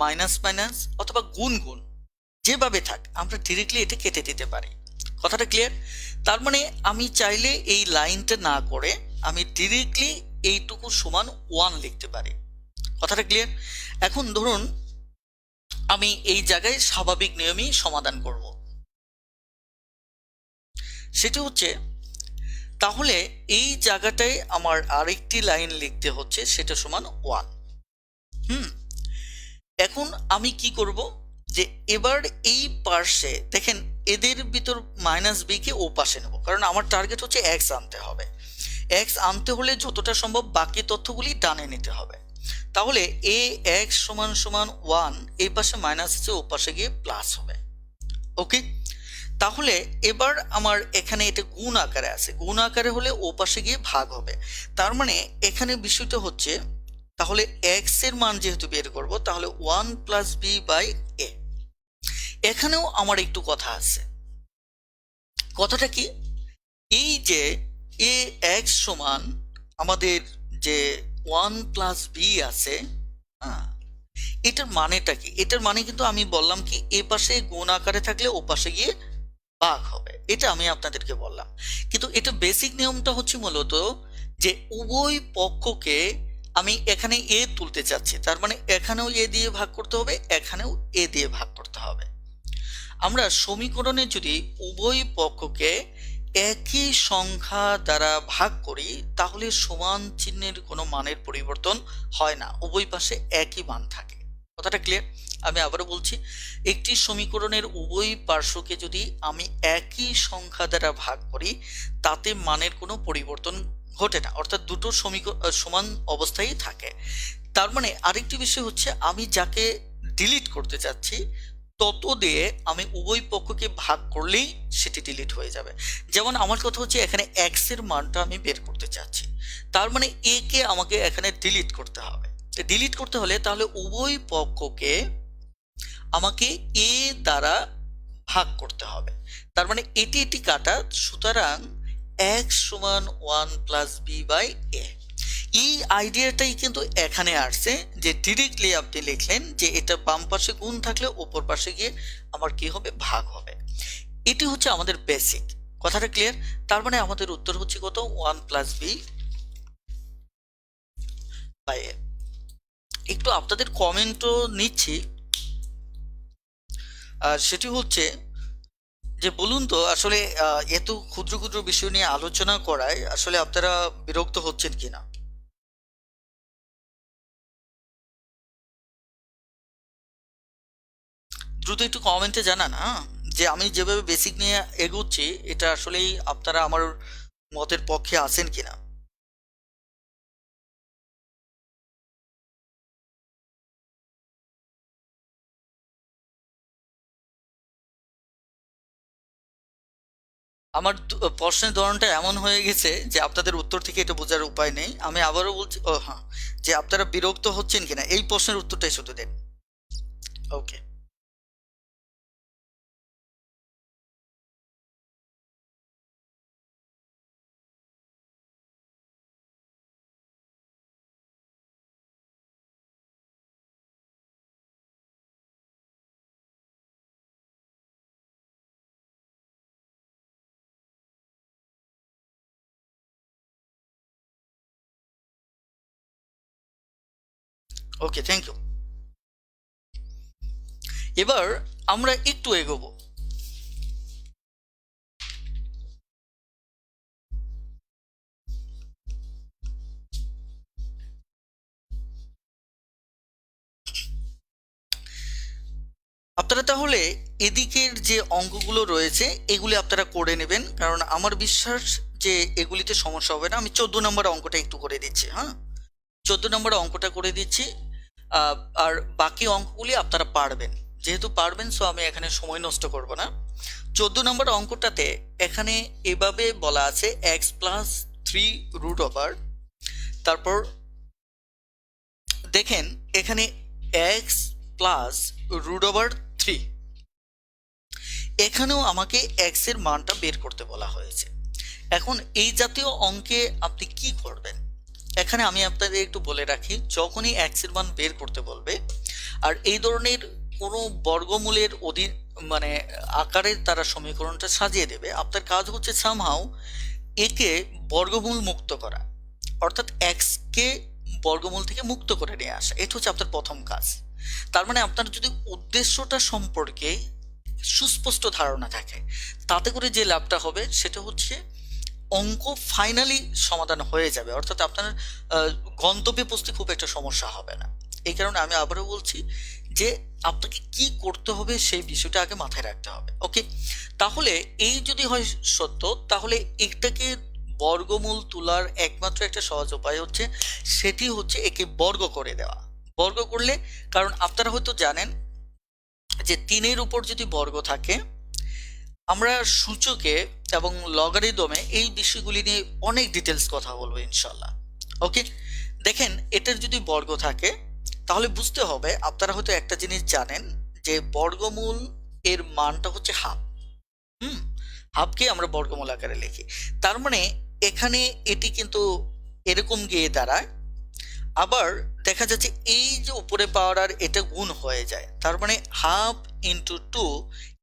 মাইনাস মাইনাস অথবা গুণ গুণ, যেভাবে থাক আমরা ডিরেক্টলি এটা কেটে দিতে পারি। কথাটা ক্লিয়ার? তার মানে আমি চাইলে এই লাইনটা না করে আমি ডিরেক্টলি এইটুকু সমান 1 লিখতে পারি। কথাটা ক্লিয়ার? এখন ধরুন আমি এই জায়গায় স্বাভাবিক নিয়মেই সমাধান করব। সেটা হচ্ছে, তাহলে এই জায়গাটায় আমার আরেকটি লাইন লিখতে হচ্ছে, সেটা সমান 1। হুম, এখন আমি কি করব, যে এবার এই পার্শ্বে দেখেন, এদের ভিতর মাইনাস বি কে ও পাশে নেব, কারণ আমার টার্গেট হচ্ছে এক্স আনতে হবে। এক্স আনতে হলে যতটা সম্ভব বাকি তথ্যগুলি ডানে নিতে হবে। তাহলে এ এক্স সমান সমান 1, এই পাশে মাইনাস আছে, ও পাশে গিয়ে প্লাস হবে। ওকে, তাহলে এবার আমার এখানে এটা গুণ আকারে আছে, গুণ আকারে হলে ও পাশে গিয়ে ভাগ হবে। তার মানে এখানে বিষয়টা হচ্ছে, তাহলে এক্স এর মান যেহেতু বের করব, তাহলে 1 প্লাস বি বাই এ। এখানেও আমার একটু কথা আছে। কথাটা কি, এই যে এ এক্স সমান আমাদের যে 1 প্লাস বি আছে, হ্যাঁ, এটার মানেটা কি? এটার মানে কিন্তু আমি বললাম কি, এ পাশে গুণ আকারে থাকলে ও পাশে গিয়ে ভাগ হবে, এটা আমি আপনাদেরকে বললাম। কিন্তু এটা বেসিক নিয়মটা হচ্ছে মূলত যে উভয় পক্ষকে আমি এখানে এ তুলতে চাচ্ছি, তার মানে এখানেও এ দিয়ে ভাগ করতে হবে, এখানেও এ দিয়ে ভাগ করতে হবে। আমরা সমীকরণে যদি উভয় পক্ষকে একই সংখ্যা দ্বারা ভাগ করি, তাহলে সমান চিহ্নের কোনো মানের পরিবর্তন হয় না, উভয় পাশে একই মান থাকে। কথাটা ক্লিয়ার? আমি আবারও বলছি, একটি সমীকরণের উভয় পার্শ্বকে যদি আমি একই সংখ্যা দ্বারা ভাগ করি, তাতে মানের কোনো পরিবর্তন ঘটে না, অর্থাৎ দুটো সমান অবস্থায় থাকে। তার মানে আরেকটি বিষয় হচ্ছে, আমি যাকে ডিলিট করতে চাচ্ছি, তত দিয়ে আমি উভয় পক্ষকে ভাগ করলেই সেটি ডিলিট হয়ে যাবে। যেমন আমার কথা হচ্ছে, এখানে এক্স এর মানটা আমি বের করতে চাচ্ছি, তার মানে এ কে আমাকে এখানে ডিলিট করতে হবে। ডিলিট করতে হলে তাহলে উভয় পক্ষকে আমাকে এ দ্বারা ভাগ করতে হবে। তার মানে এটি এটি কাটা, সুতরাং এক্স সমান 1 প্লাস বি বাই এ। এই আইডিয়াটাই কিন্তু এখানে আসছে, যে ডিরেক্টলি আপনি লিখলেন যে এটা বাম পাশে গুণ থাকলে ওপর পাশে গিয়ে আমার কি হবে, ভাগ হবে। এটি হচ্ছে আমাদের বেসিক। কথাটা ক্লিয়ার? তার মানে আমাদের উত্তর হচ্ছে কত, 1 প্লাস বি বাই এ। একটু আপনাদের কমেন্টও নিচ্ছি। আর সেটি হচ্ছে যে, বলুন তো আসলে এত ক্ষুদ্র ক্ষুদ্র বিষয় নিয়ে আলোচনা করায় আসলে আপনারা বিরক্ত হচ্ছেন কিনা? দ্রুত একটু কমেন্টে জানান, হ্যাঁ, যে আমি যেভাবে বেসিক নিয়ে এগোচ্ছি, এটা আসলেই আপনারা আমার মতের পক্ষে আছেন কিনা। আমার প্রশ্নের ধরনটা এমন হয়ে গেছে যে আপনাদের উত্তর থেকে এটা বোঝার উপায় নেই। আমি আবারও বলছি, ও হ্যাঁ, যে আপনারা বিরক্ত হচ্ছেন কিনা এই প্রশ্নের উত্তরটাই শুধু দেন। ওকে, ওকে, থ্যাংক ইউ। এবার আমরা একটু এগোবো। আপনারা তাহলে এদিকের যে অঙ্কগুলো রয়েছে এগুলি আপনারা করে নেবেন, কারণ আমার বিশ্বাস যে এগুলিতে সমস্যা হবে না। আমি 14 নম্বর অঙ্কটা একটু করে দিচ্ছি, হ্যাঁ, 14 নম্বর অঙ্কটা করে দিচ্ছি। আর বাকি অঙ্কগুলি আপনারা পারবেন, যেহেতু পারবেন সো আমি এখানে সময় নষ্ট করব না। 14 নম্বর অঙ্কটাতে এখানে এভাবে বলা আছে x+3√, তারপর দেখেন এখানে x+√3, এখানেও আমাকে x এর মানটা বের করতে বলা হয়েছে। এখন এই জাতীয় অঙ্কে আপনি কি করবেন? এখানে আমি আপনাদের একটু বলে রাখি, যখনই x এর মান বের করতে বলবে আর এই ধরনের কোনো বর্গমূলের অধীন মানে আকারের তারা সমীকরণটা সাজিয়ে দেবে, আপনার কাজ হচ্ছে সামহাও একে বর্গমূল মুক্ত করা, অর্থাৎ এক্স কে বর্গমূল থেকে মুক্ত করে নিয়ে আসা। এটা হচ্ছে আপনার প্রথম কাজ। তার মানে আপনার যদি উদ্দেশ্যটা সম্পর্কে সুস্পষ্ট ধারণা থাকে, তাতে করে যে লাভটা হবে সেটা হচ্ছে অঙ্ক ফাইনালি সমাধান হয়ে যাবে, অর্থাৎ আপনার গন্তব্যে পৌঁছতে খুব একটা সমস্যা হবে না। এই কারণে আমি আবারও বলছি যে আপনাকে কি করতে হবে সেই বিষয়টা আগে মাথায় রাখতে হবে। ওকে, তাহলে এই যদি হয় সত্য, তাহলে এটাকে বর্গমূল তোলার একমাত্র একটা সহজ উপায় হচ্ছে, সেটি হচ্ছে একে বর্গ করে দেওয়া। বর্গ করলে, কারণ আপনারা হয়তো জানেন যে 3-এর উপর যদি বর্গ থাকে, আমরা সূচকে এবং লগারিদমে এই বিষয়গুলি নিয়ে অনেক ডিটেলস কথা বলবো ইনশাল্লাহ। ওকে, দেখেন এটার যদি বর্গ থাকে তাহলে বুঝতে হবে, আপনারা হয়তো একটা জিনিস জানেন যে বর্গমূল এর মানটা হচ্ছে হাফ। হুম, হাফকে আমরা বর্গমূল আকারে লিখি। তার মানে এখানে এটি কিন্তু এরকম গিয়ে দাঁড়ায়। আবার দেখা যাচ্ছে এই যে উপরে পাওয়ার আর এটা গুণ হয়ে যায়, তার মানে 1/2 × 2,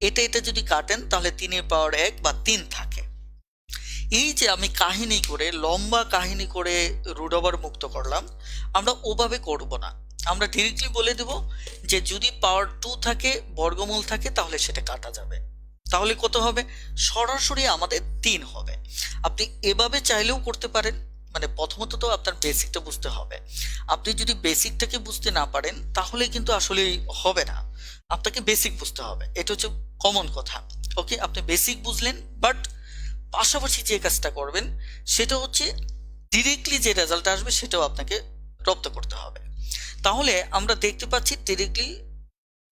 এটা যদি কাটেন তাহলে 3 এর পাওয়ার 1 বা 3 থাকে। এই যে আমি কাহিনী করে লম্বা কাহিনী করে রুট ওভার মুক্ত করলাম, আমরা ওভাবে করব না। আমরা ডিরেক্টলি বলে দেব যে যদি পাওয়ার 2 থাকে, বর্গমূল থাকে, তাহলে সেটা কাটা যাবে। তাহলে কত হবে? সরাসরি আমাদের 3 হবে। আপনি এভাবে চাইলেও করতে পারেন। মানে প্রথমত তো আপনার বেসিকটা বুঝতে হবে। আপনি যদি বেসিকটাকে বুঝতে না পারেন তাহলে কিন্তু আসলে হবে না। আপনাকে বেসিক বুঝতে হবে, এটা হচ্ছে কমন কথা। ওকে, আপনি বেসিক বুঝলেন, বাট পাশাপাশি যে কাজটা করবেন সেটা হচ্ছে ডিরেক্টলি যে রেজাল্ট আসবে সেটাও আপনাকে রপ্ত করতে হবে। তাহলে আমরা দেখতে পাচ্ছি ডিরেক্টলি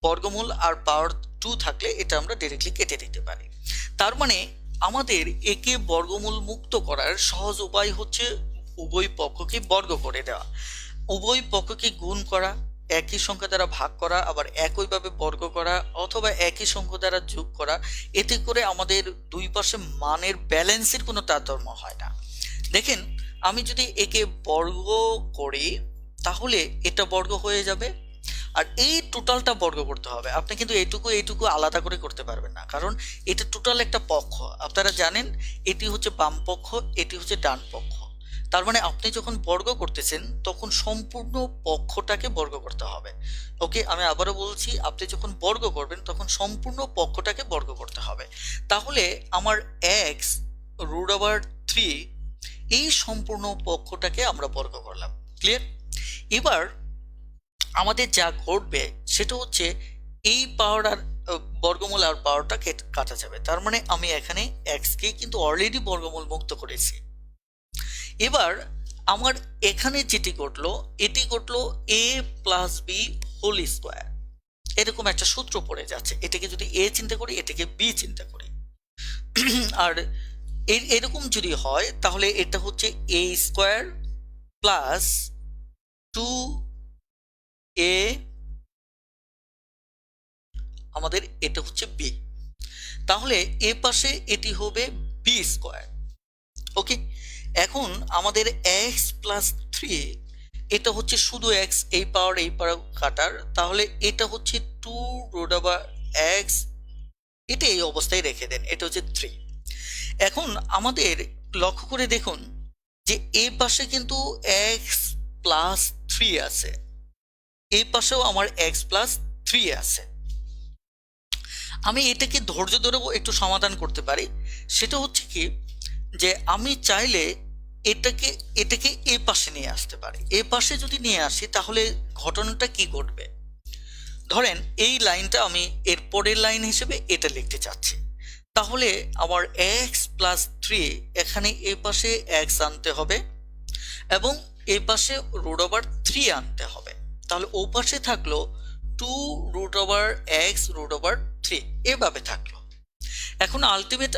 বর্গমূল আর পাওয়ার 2 থাকলে এটা আমরা ডিরেক্টলি কেটে দিতে পারি। তার মানে আমাদের একে বর্গমূল মুক্ত করার সহজ উপায় হচ্ছে উভয় পক্ষকে বর্গ করে দেওয়া, উভয় পক্ষকে গুণ করা, একই সংখ্যা দ্বারা ভাগ করা, আবার একইভাবে বর্গ করা, অথবা একই সংখ্যা দ্বারা যোগ করা। এতে করে আমাদের দুই পাশে মানের ব্যালেন্সের কোনো তারতম্য হয় না। দেখেন, আমি যদি একে বর্গ করি তাহলে এটা বর্গ হয়ে যাবে, আর এই টোটালটা বর্গ করতে হবে। আপনি কিন্তু এইটুকু আলাদা করে করতে পারবেন না, কারণ এটা টোটাল একটা পক্ষ। আপনারা জানেন এটি হচ্ছে বাম পক্ষ, এটি হচ্ছে ডান পক্ষ। তার মানে আপনি যখন বর্গ করতেছেন তখন সম্পূর্ণ পক্ষটাকে বর্গ করতে হবে। ওকে, আমি আবারও বলছি, আপনি যখন বর্গ করবেন তখন সম্পূর্ণ পক্ষটাকে বর্গ করতে হবে। তাহলে আমার x√3 এই সম্পূর্ণ পক্ষটাকে আমরা বর্গ করলাম। ক্লিয়ার? এবার আমাদের যা ঘটবে সেটা হচ্ছে এই পাওয়ার আর বর্গমূল আর পাওয়ারটা কাটা যাবে। তার মানে আমি এখানে এক্স কে কিন্তু অলরেডি বর্গমূল মুক্ত করেছি। এবার আমার এখানে যেটি ঘটলো, এটি ঘটলো a+b² এরকম একটা সূত্র পড়ে যাচ্ছে। এটাকে যদি এ চিন্তা করি, এটাকে বি চিন্তা করি, আর এরকম যদি হয় তাহলে এটা হচ্ছে a স্কোয়ার প্লাস 2a, আমাদের এটা হচ্ছে b, তাহলে এ পাশে এটি হবে b স্কোয়ার। ওকে, এখন আমাদের x প্লাস 3, এটা হচ্ছে শুধু x, এই পাওয়ার কাটার, তাহলে এটা হচ্ছে 2√x, এটা এই অবস্থায় রেখে দেন, এটা হচ্ছে 3। এখন আমাদের লক্ষ্য করে দেখুন যে এই পাশে কিন্তু x প্লাস 3 আছে, এই পাশেও আমার x প্লাস 3 আছে। আমি এটাকে ধৈর্য ধরে একটু সমাধান করতে পারি। সেটা হচ্ছে কি, যে আমি চাইলে এটাকে এটাকে এ পাশে নিয়ে আসতে পারি। এ পাশে যদি নিয়ে আসি তাহলে ঘটনাটা কি ঘটবে, ধরেন এই লাইনটা আমি এর পরের লাইন হিসেবে এটা লিখতে চাচ্ছি, তাহলে আমার x প্লাস 3 এখানে এ পাশে x আনতে হবে এবং এ পাশে √3 আনতে হবে, তাহলে ও পাশে থাকলো 2√x√3, এভাবে থাকলো। এখন আলটিমেট,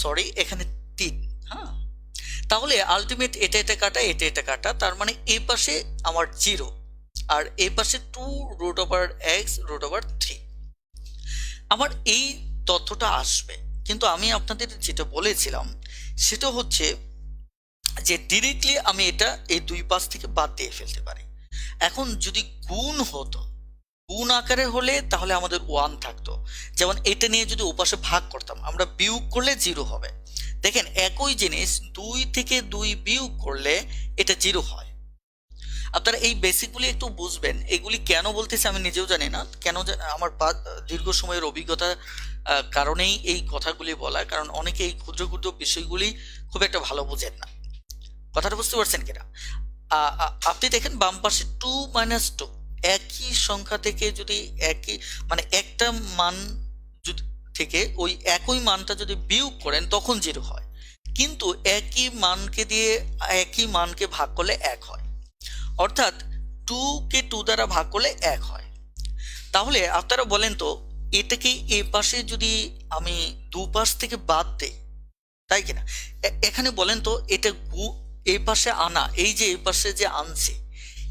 সরি এখানে 3, হ্যাঁ, তাহলে আলটিমেট এটা কাটা, এটা কাটা, তার মানে এই পাশে আমার 0 আর এই পাশে 2√x√3, আমার এই তথ্যটা আসবে। কিন্তু আমি আপনাদের যেটা বলেছিলাম সেটা হচ্ছে যে ডিরেক্টলি আমি এটা এই দুই পাশ থেকে বাদ দিয়ে ফেলতে পারি। এখন যদি গুণ হতো, গুণ আকারে হলে তাহলে আমাদের 1 থাকতো, যেমন এটা নিয়ে যদি ওপাশে ভাগ করতাম, আমরা বিয়োগ করলে 0 হবে। দেখেন একই জিনিস 2 থেকে 2 বিয়োগ করলে এটা 0 হয়। আপনারা এই বেসিকগুলি একটু বুঝবেন, এগুলি কেন বলতেছি আমি নিজেও জানি না কেন, আমার দীর্ঘ সময়ের অভিজ্ঞতা কারণেই এই কথাগুলি বলা, কারণ অনেকে এই ক্ষুদ্র ক্ষুদ্র বিষয়গুলি খুব একটা ভালো বোঝেন না। কথাটা বুঝতে পারছেন কিনা? আপনি দেখেন বাম পাশে 2 - 2, একই সংখ্যা থেকে যদি একই মানে একটা মান থেকে ওই একই মানটা যদি বিয়োগ করেন তখন 0 হয়, কিন্তু একই মানকে দিয়ে একই মানকে ভাগ করলে 1 হয়, অর্থাৎ 2 কে 2 দ্বারা ভাগ করলে 1 হয়। তাহলে আপনারা বলেন তো, এটাকে এ পাশে যদি আমি দুপাশ থেকে বাদ দেই, তাই কিনা? এখানে বলেন তো, এটা এই পাশে আনা, এই যে এই পাশে যে আনছি,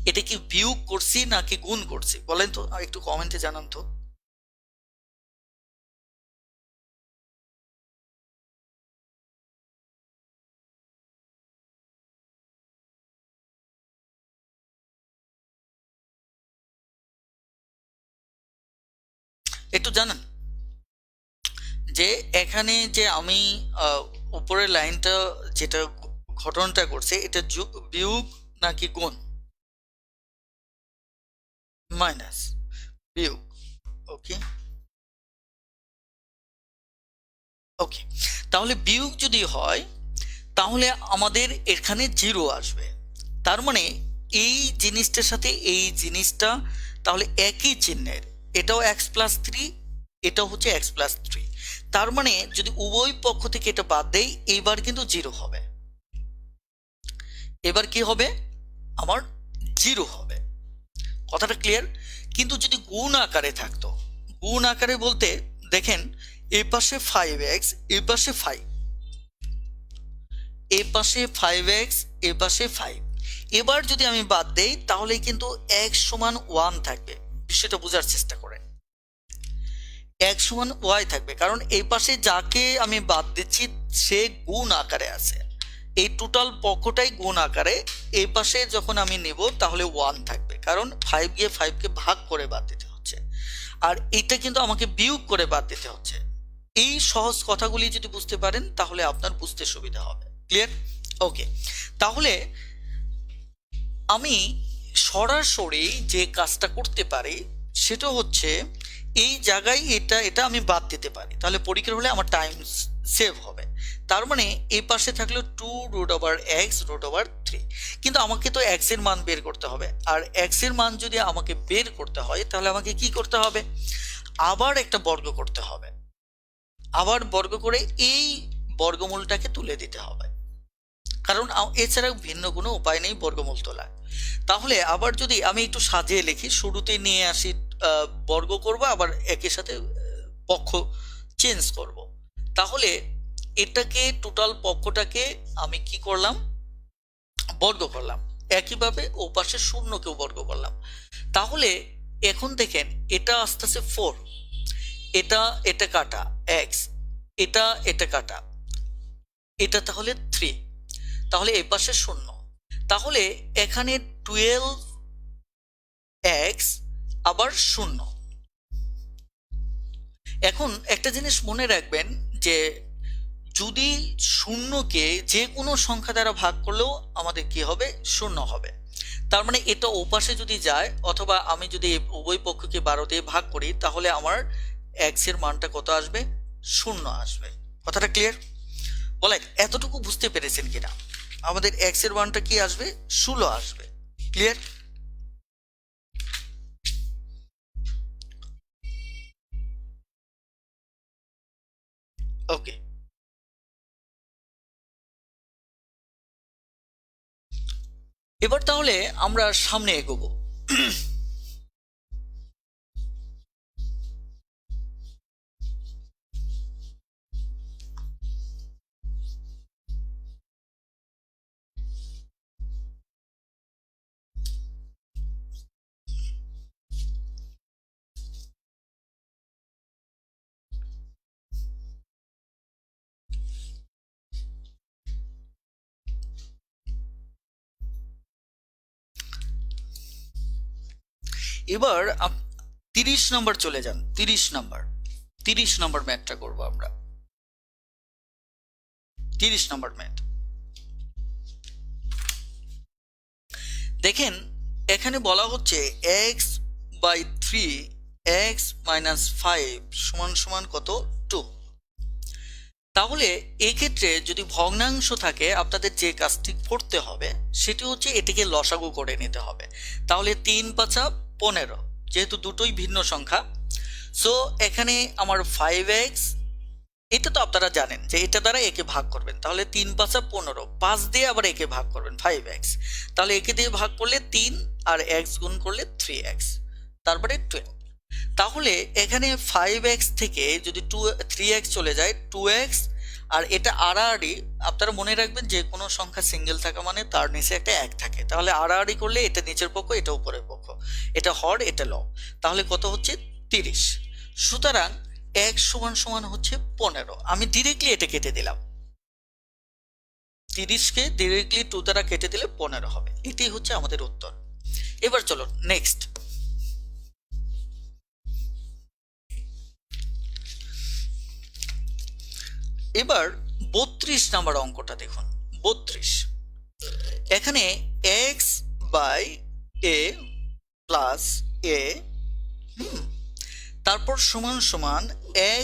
এটা কি বিয়োগ করছি নাকি গুণ করছি বলেন তো, একটু কমেন্টে জানান তো। একটু জানান যে এখানে যে আমি উপরের লাইনটা যেটা ঘটনাটা করছে, এটা বিয়োগ নাকি গুণ? মাইনাস, বিয়োগ। ওকে, ওকে, তাহলে বিয়োগ যদি হয় তাহলে আমাদের এখানে 0 আসবে, তার মানে এই জিনিসটার সাথে এই জিনিসটা তাহলে একই চিহ্নের, এটাও x+3, এটাও হচ্ছে x+3, তার মানে যদি উভয় পক্ষ থেকে এটা বাদ দেই এইবার কিন্তু 0 হবে, এবার কি হবে, আমার 0 হবে। কথাটা ক্লিয়ার? কিন্তু যদি গুণ আকারে থাকতো, গুণ আকারে বলতে দেখেন এ পাশে 5x, এ পাশে 5, এ পাশে 5x, এ পাশে 5, এবার যদি আমি বাদ দেই তাহলে কিন্তু x সমান 1 থাকবে। বিষয়টা বোঝার চেষ্টা করেন, x সমান y থাকবে, কারণ এই পাশে যাকে আমি বাদ দিচ্ছি সে গুণ আকারে আছে, এই টোটাল পক্ষটাই গুণ আকারে, এই পাশে যখন আমি নেব তাহলে 1 থাকবে, কারণ 5 গিয়ে 5 কে ভাগ করে বাদ দিতে হচ্ছে, আর এটা কিন্তু আমাকে বিয়োগ করে বাদ দিতে হচ্ছে। এই সহজ কথাগুলি যদি বুঝতে পারেন তাহলে আপনার বুঝতে সুবিধা হবে। ক্লিয়ার? ওকে, তাহলে আমি সরাসরি যে কাজটা করতে পারি সেটা হচ্ছে এই জায়গায় এটা আমি বাদ দিতে পারি, তাহলে পরীক্ষা হলে আমার টাইম সেভ হবে। তার মানে এই পাশে থাকলো 2√x√3, কিন্তু আমাকে তো x এর মান বের করতে হবে, আর x এর মান যদি আমাকে বের করতে হয় তাহলে আমাকে কি করতে হবে, আবার একটা বর্গ করতে হবে, আবার বর্গ করে এই বর্গমূলটাকে তুলে দিতে হবে, কারণ এছাড়া ভিন্ন কোনো উপায় নেই বর্গমূল তোলা। তাহলে আবার যদি আমি একটু সাজিয়ে লিখি, শুরুতে নিয়ে আসি বর্গ করব, আবার একের সাথে পক্ষ চেঞ্জ করব, তাহলে এটাকে টোটাল পক্ষটাকে আমি কি করলাম, বর্গ করলাম। একইভাবে ও পাশে শূন্যকেও বর্গ করলাম। তাহলে এখন দেখেন এটা আসতেছে 4, এটা এটা কাটা এক্স, এটা কাটা, এটা তাহলে 3, তাহলে এ পাশে শূন্য। তাহলে এখানে 12x আবার শূন্য। এখন একটা জিনিস মনে রাখবেন যে যদি শূন্যকে যে কোনো সংখ্যা দ্বারা ভাগ করলেও আমাদের কি হবে, শূন্য হবে। তার মানে এটা ওপাশে যদি যায়, অথবা আমি যদি উভয় পক্ষকে 12 দিয়ে ভাগ করি, তাহলে আমার x এর মানটা কত আসবে, শূন্য আসবে। কথাটা ক্লিয়ার? বলেন এতটুকু বুঝতে পেরেছেন কিনা? আমাদের x এর মানটা কি আসবে, 16 আসবে। ক্লিয়ার? ওকে, এবার তাহলে আমরা সামনে এগোবো। এবার 30 নম্বর চলে যান। 30 নম্বর ম্যাথটা করবো আমরা। 30 নম্বর ম্যাথ দেখেন, এখানে বলা হচ্ছে x/3 x - 5 সমান সমান কত, 2। তাহলে এক্ষেত্রে যদি ভগ্নাংশ থাকে, আপনাদের যে কাজটি করতে হবে সেটি হচ্ছে এটিকে লসাগু করে নিতে হবে। তাহলে 3 × 5 = 15, যেহেতু দুটোই ভিন্ন সংখ্যা। সো এখানে আমার 5x, এটা তো আপনারা জানেন যে এটা দ্বারা একে ভাগ করবেন, তাহলে 3 × 5 = 15, 5 দিয়ে আবার একে ভাগ করবেন 5x, তাহলে একে দিয়ে ভাগ করলে 3 আর x গুণ করলে 3x, তারপরে 12। তাহলে এখানে 5x থেকে যদি 3x চলে যায় 2x, আর এটা আড়াআড়ি। আপনারা মনে রাখবেন যে কোনো সংখ্যা সিঙ্গেল থাকা মানে তার নিচে একটা 1 থাকে, তাহলে আড়াআড়ি করলে এটা নিচের পক্ষ, এটা উপরের পক্ষ, এটা হর, এটা লব, তাহলে কত হচ্ছে 30। সুতরাং x সমান হচ্ছে 15। আমি ডিরেক্টলি এটা কেটে দিলাম, 30কে ডিরেক্টলি 2 দ্বারা কেটে দিলে 15 হবে। এটাই হচ্ছে আমাদের উত্তর। এবার চলো নেক্সট। এবার 32 নাম্বার অঙ্কটা দেখুন। 32, এখানে x/a + a, তারপর সমান সমান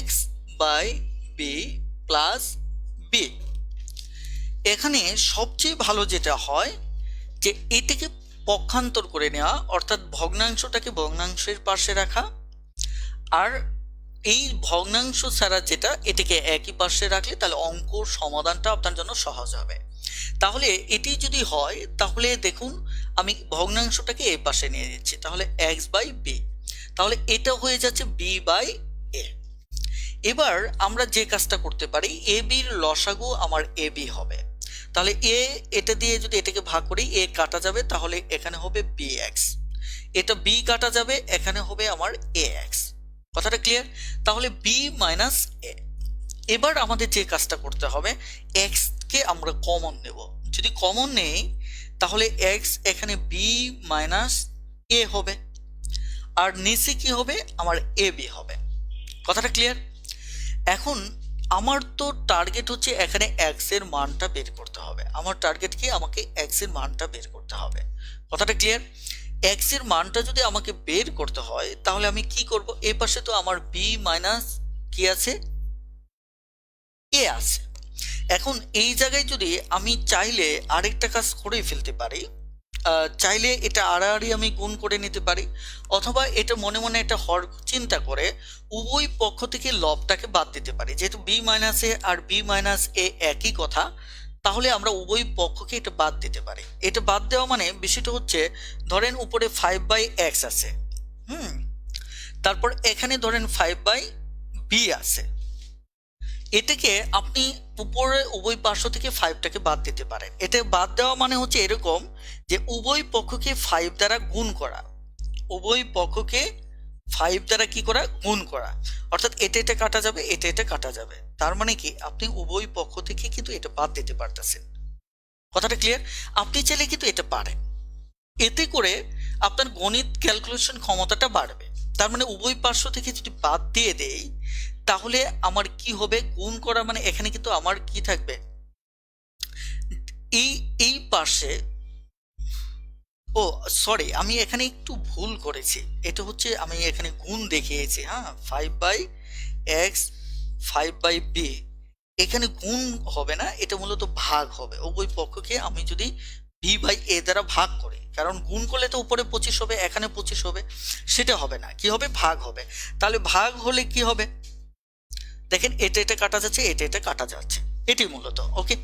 x/b + b। এখানে সবচেয়ে ভালো যেটা হয় যে এটাকে পক্ষান্তর করে নেওয়া, অর্থাৎ ভগ্নাংশটাকে ভগ্নাংশের পাশে রাখা, আর এই ভগ্নাংশ ছাড়া যেটা এটাকে একই পাশে রাখলে তাহলে অঙ্ক সমাধানটা আপনার জন্য সহজ হবে। তাহলে এটি যদি হয়, তাহলে দেখুন আমি ভগ্নাংশটাকে এই পাশে নিয়ে যাচ্ছি, তাহলে x/b, তাহলে এটা হয়ে যাচ্ছে b/a। এবার আমরা যে কাজটা করতে পারি, এ বির লসাগু আমার এ বি হবে। তাহলে এ, এটা দিয়ে যদি এটাকে ভাগ করি, এ কাটা যাবে, তাহলে এখানে হবে bx, এটা বি কাটা যাবে, এখানে হবে আমার ax। কথাটা ক্লিয়ার? তাহলে b - a। এবার আমাদের যে কাজটা করতে হবে, x কে আমরা কমন নেব। যদি কমন নেই তাহলে x এখানে b - a হবে, আর নিচে কি হবে, আমার ab হবে। কথাটা ক্লিয়ার? এখন আমার তো টার্গেট হচ্ছে এখানে x এর মানটা বের করতে হবে। আমার টার্গেট কি, আমাকে x এর মানটা বের করতে হবে। কথাটা ক্লিয়ার? x এর মানটা যদি আমাকে বের করতে হয়, তাহলে আমি কি করব, এই পাশে তো আমার b কি আছে, a আছে। এখন এই জায়গায় যদি আমি চাইলে আরেকটা কাজ করে ফেলতে পারি, চাইলে এটা আড়াআড়ি আমি গুণ করে নিতে পারি, অথবা এটা মনে মনে একটা হর চিন্তা করে উভয় পক্ষ থেকে লবটাকে বাদ দিতে পারি। যেহেতু b - a R b - a একই কথা, তাহলে আমরা উভয় পক্ষকে এটা বাদ দিতে পারি। এটা বাদ দেওয়া মানে বিষয়টা হচ্ছে, ধরেন উপরে 5/x আছে, তারপর এখানে ধরেন 5/b আছে, এটাকে আপনি উপরে উভয় পার্শ্ব থেকে 5টাকে বাদ দিতে পারেন। এটা বাদ দেওয়া মানে হচ্ছে এরকম যে উভয় পক্ষকে 5 দ্বারা গুণ করা, উভয় পক্ষকে 5 দ্বারা কি করা, গুণ করা। অর্থাৎ এটা এটা কাটা যাবে, এটা এটা কাটা যাবে। তার মানে কি আপনি উভয় পক্ষ থেকে কিন্তু এটা বাদ দিতে পারতেছেন। কথাটা ক্লিয়ার? আপনি চাইলে কিন্তু এটা পারেন। এতে করে আপনার গণিত ক্যালকুলেশন ক্ষমতাটা বাড়বে। তার মানে উভয় পার্শ্ব থেকে যদি বাদ দিয়ে দেই তাহলে আমার কি হবে, গুণ করা মানে এখানে কিন্তু আমার কি থাকবে, এই এই পাশে, ও সরি আমি এখানে একটু ভুল করেছি। এটা হচ্ছে আমি এখানে গুণ দেখিয়েছি, হ্যাঁ 5/x 5/b, এখানে গুণ হবে না, এটা মূলত ভাগ হবে। উভয় পক্ষকে আমি যদি b/a দ্বারা ভাগ করি, কারণ গুণ করলে তো উপরে 25 হবে, এখানে 25 হবে, সেটা হবে না, কি হবে, ভাগ হবে। তাহলে ভাগ হলে কি হবে, দেখেন এটা এটা কাটা যাচ্ছে, এটা এটা কাটা যাচ্ছে, এটি মূলত ওকে।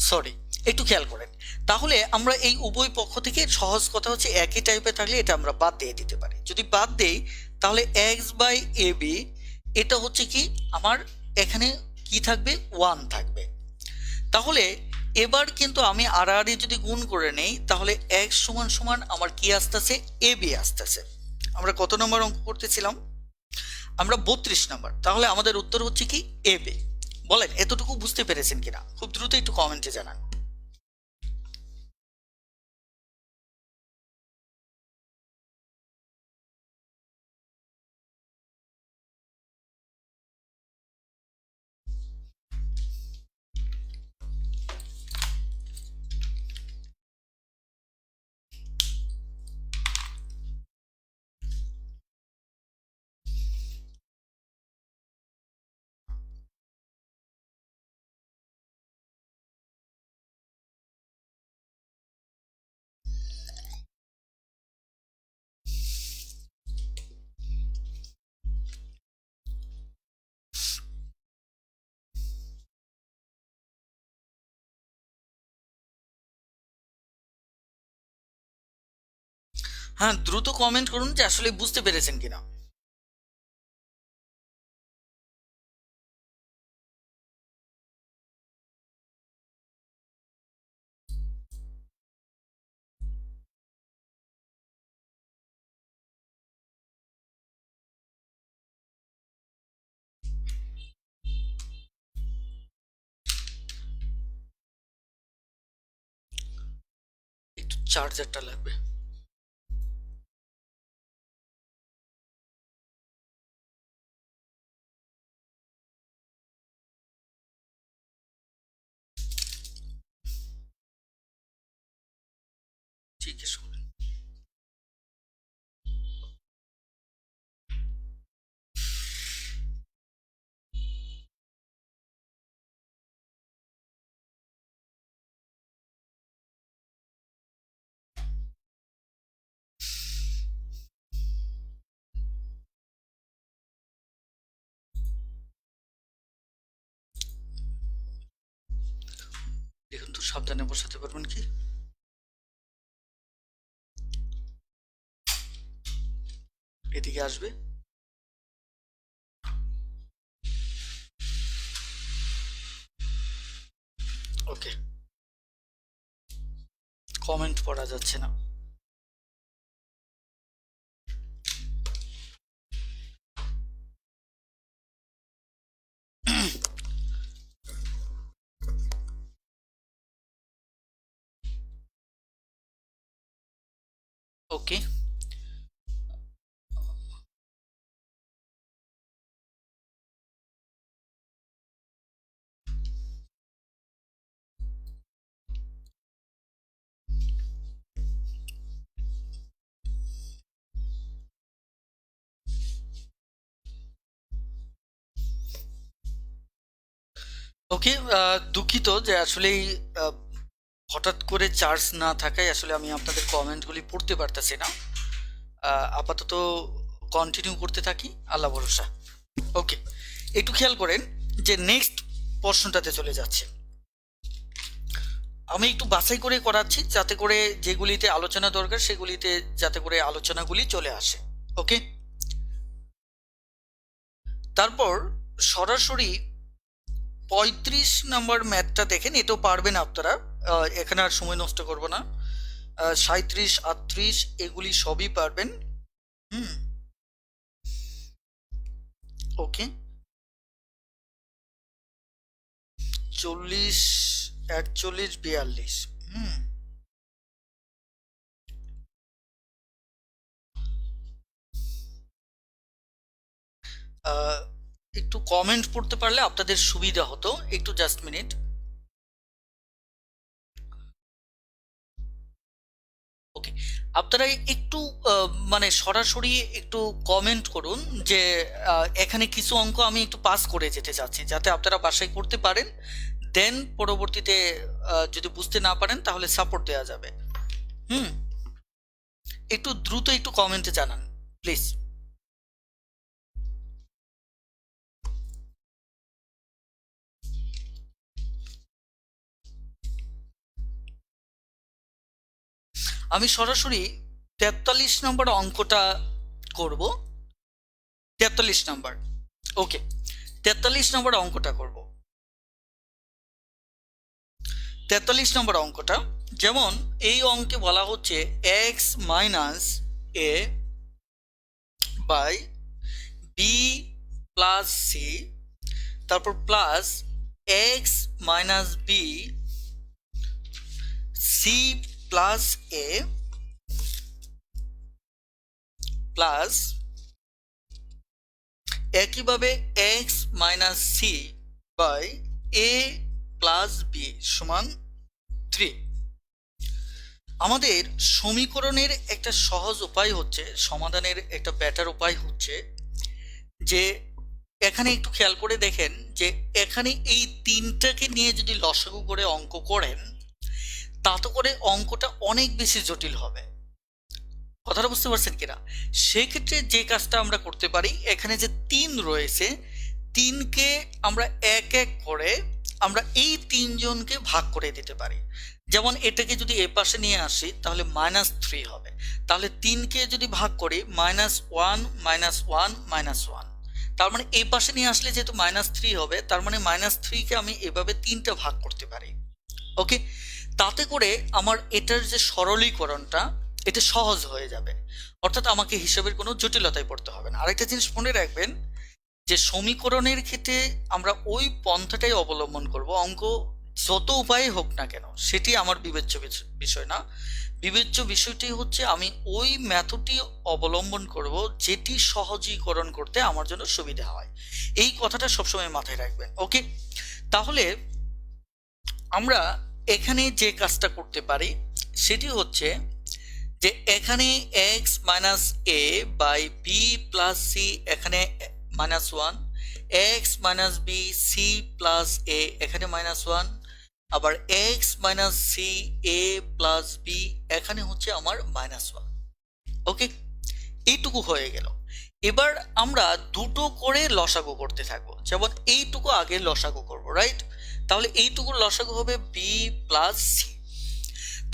সরি, একটু খেয়াল করেন। তাহলে আমরা এই উভয় পক্ষ থেকে সহজ কথা হচ্ছে একই টাইপের থাকলে এটা আমরা বাদ দিয়ে দিতে পারি। যদি বাদ দেই তাহলে x/ab এটা হচ্ছে কি আমার এখানে কি থাকবে, 1 থাকবে। তাহলে এবার কিন্তু আমি আড়াআড়ি যদি গুণ করে নেই তাহলে x সমান সমান আমার কি আসতেছে, ab আসতেছে। আমরা কত নম্বর অঙ্ক করতেছিলাম, আমরা 32 নম্বর। তাহলে আমাদের উত্তর হচ্ছে কি ab। বলেন এতটুকু বুঝতে পেরেছেন কিনা, খুব দ্রুত একটু কমেন্টে জানান। হ্যাঁ দ্রুত কমেন্ট করুন যে আসলে বুঝতে পেরেছেন কিনা। একটু চার্জারটা লাগবে। জিজ্ঞেস করুন। দেখুন তো সাবধানে বসাতে পারবেন কি। এদিকে আসবে। ওকে, কমেন্ট পড়া যাচ্ছে না। ওকে, ওকে। দুঃখিত যে আসলে হঠাৎ করে চার্জ না থাকায় আসলে আমি আপনাদের কমেন্টগুলি পড়তে পারতেছি না। আপাতত কন্টিনিউ করতে থাকি, আল্লাহ ভরসা। ওকে, একটু খেয়াল করেন যে নেক্সট প্রশ্নটাতে চলে যাচ্ছে। আমি একটু বাছাই করে করাচ্ছি যাতে করে যেগুলিতে আলোচনা দরকার সেগুলিতে যাতে করে আলোচনাগুলি চলে আসে। ওকে, তারপর সরাসরি 35 নাম্বার ম্যাথটা দেখেন, এটাও পারবেন আপনারা, এখানে আর সময় নষ্ট করব না। 37, 38 এগুলি সবই পারবেন। হুম, ওকে। 40, 41, 42। হুম, একটু কমেন্ট পড়তে পারলে আপনাদের সুবিধা হতো, একটু জাস্ট মিনিট। ওকে, আপনারা একটু মানে সরাসরি একটু কমেন্ট করুন যে এখানে কিছু অঙ্ক আমি একটু পাস করে যেতে চাচ্ছি, যাতে আপনারা বাসায় করতে পারেন। দেন পরবর্তীতে যদি বুঝতে না পারেন তাহলে সাপোর্ট দেওয়া যাবে। হুম, একটু দ্রুত একটু কমেন্টে জানান প্লিজ। আমি সরাসরি 43 নম্বর অঙ্কটা করব। 43 নম্বর, ওকে, 43 নম্বর অঙ্কটা করব। 43 নম্বর অঙ্কটা, যেমন এই অঙ্কে বলা হচ্ছে x minus A by B plus C, তারপর plus x minus B C plus A plus একইভাবে x minus C by A plus B সমান 3। আমাদের সমীকরণের একটা সহজ উপায় হচ্ছে, সমাধানের একটা বেটার উপায় হচ্ছে যে এখানে একটু খেয়াল করে দেখেন যে এখানে এই তিনটাকে নিয়ে যদি লসাগু করে অঙ্ক করেন, তাতে করে অঙ্কটা অনেক বেশি জটিল হবে। কথাটা বুঝতে পারছেন কিনা? সেক্ষেত্রে যে কাজটা আমরা করতে পারি, এখানে যে 3 রয়েছে, 3কে আমরা এক এক করে আমরা এই 3 জনকে ভাগ করে দিতে পারি। যেমন এটাকে যদি এ পাশে নিয়ে আসি তাহলে -3 হবে। তাহলে 3কে যদি ভাগ করি -1, -1, -1, তার মানে এই পাশে নিয়ে আসলে যেহেতু -3 হবে, তার মানে -3কে আমি এভাবে 3টা ভাগ করতে পারি। ওকে, তাতে করে আমার এটার যে সরলীকরণটা, এটা সহজ হয়ে যাবে। অর্থাৎ আমাকে হিসাবের কোনো জটিলতায় পড়তে হবে না। আরেকটা জিনিস মনে রাখবেন যে সমীকরণের ক্ষেত্রে আমরা ওই পন্থাটাই অবলম্বন করব, অঙ্ক যত উপায়ে হোক না কেন সেটি আমার বিবেচ্য বিষয় না। বিবেচ্য বিষয়টি হচ্ছে আমি ওই মেথডটি অবলম্বন করব যেটি সহজীকরণ করতে আমার জন্য সুবিধা হয়। এই কথাটা সবসময় মাথায় রাখবেন। ওকে, তাহলে আমরা এখানে যে কাজটা করতে পারি সেটি হচ্ছে যে এখানে x minus A by B plus C, এখানে -1, x minus B C plus A, এখানে -1, আবার x minus C A plus B, এখানে হচ্ছে আমার -1। ওকে, এইটুকু হয়ে গেল। এবার আমরা দুটো করে লসাগু করতে থাকবো। যেমন এইটুকু আগে লসাগু করব, রাইট? তাহলে এইটুকুর লসাগু হবে বি প্লাস সি।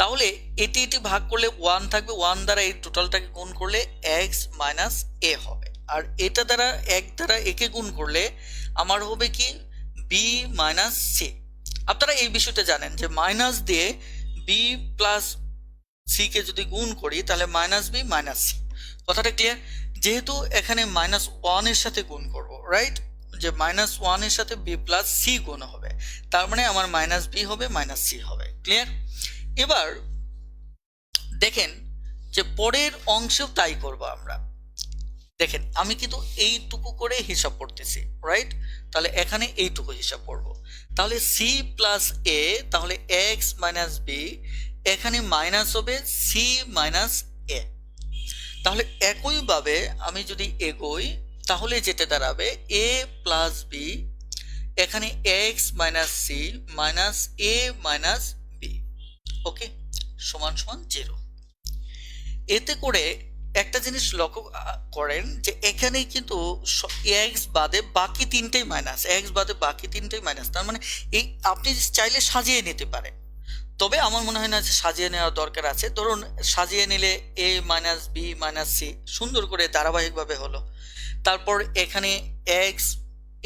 তাহলে এটি এটি ভাগ করলে 1 থাকবে, 1 দ্বারা এই টোটালটাকে গুণ করলে এক্স মাইনাস এ হবে, আর এটা দ্বারা 1 দ্বারা একে গুণ করলে আমার হবে কি বি মাইনাস সি। আপনারা এই বিষয়টা জানেন যে মাইনাস দিয়ে বি প্লাস সি কে যদি গুণ করি তাহলে মাইনাস বি মাইনাস সি। কথাটা ক্লিয়ার? যেহেতু এখানে -1 এর সাথে গুণ করব, রাইট? যে -1 এর সাথে বি প্লাস সি গুণ হবে, তার মানে আমার মাইনাস বি হবে মাইনাস সি হবে। ক্লিয়ার? এবার দেখেন যে পরের অংশেও তাই করব আমরা। দেখেন আমি কিন্তু এইটুকু করে হিসাব করতেছি, রাইট? তাহলে এখানে এইটুকু হিসাব করব। তাহলে সি প্লাস এ, তাহলে এক্স মাইনাস বি, এখানে মাইনাস হবে সি মাইনাস এ। তাহলে একইভাবে আমি যদি এগোই তাহলে যেটা দাঁড়াবে এ প্লাস বি, এখানে এক্স মাইনাস সি মাইনাস এ মাইনাস বি, ওকে, সমান সমান 0। এতে করে একটা জিনিস লক্ষ্য করেন যে এখানে কিন্তু এক্স বাদে বাকি তিনটেই মাইনাস, এক্স বাদে বাকি তিনটেই মাইনাস। তার মানে এই আপনি চাইলে সাজিয়ে নিতে পারেন, তবে আমার মনে হয় না যে সাজিয়ে নেওয়ার দরকার আছে। ধরুন সাজিয়ে নিলে এ মাইনাস বি মাইনাস সি সুন্দর করে ধারাবাহিকভাবে হলো। তারপর এখানে এক্স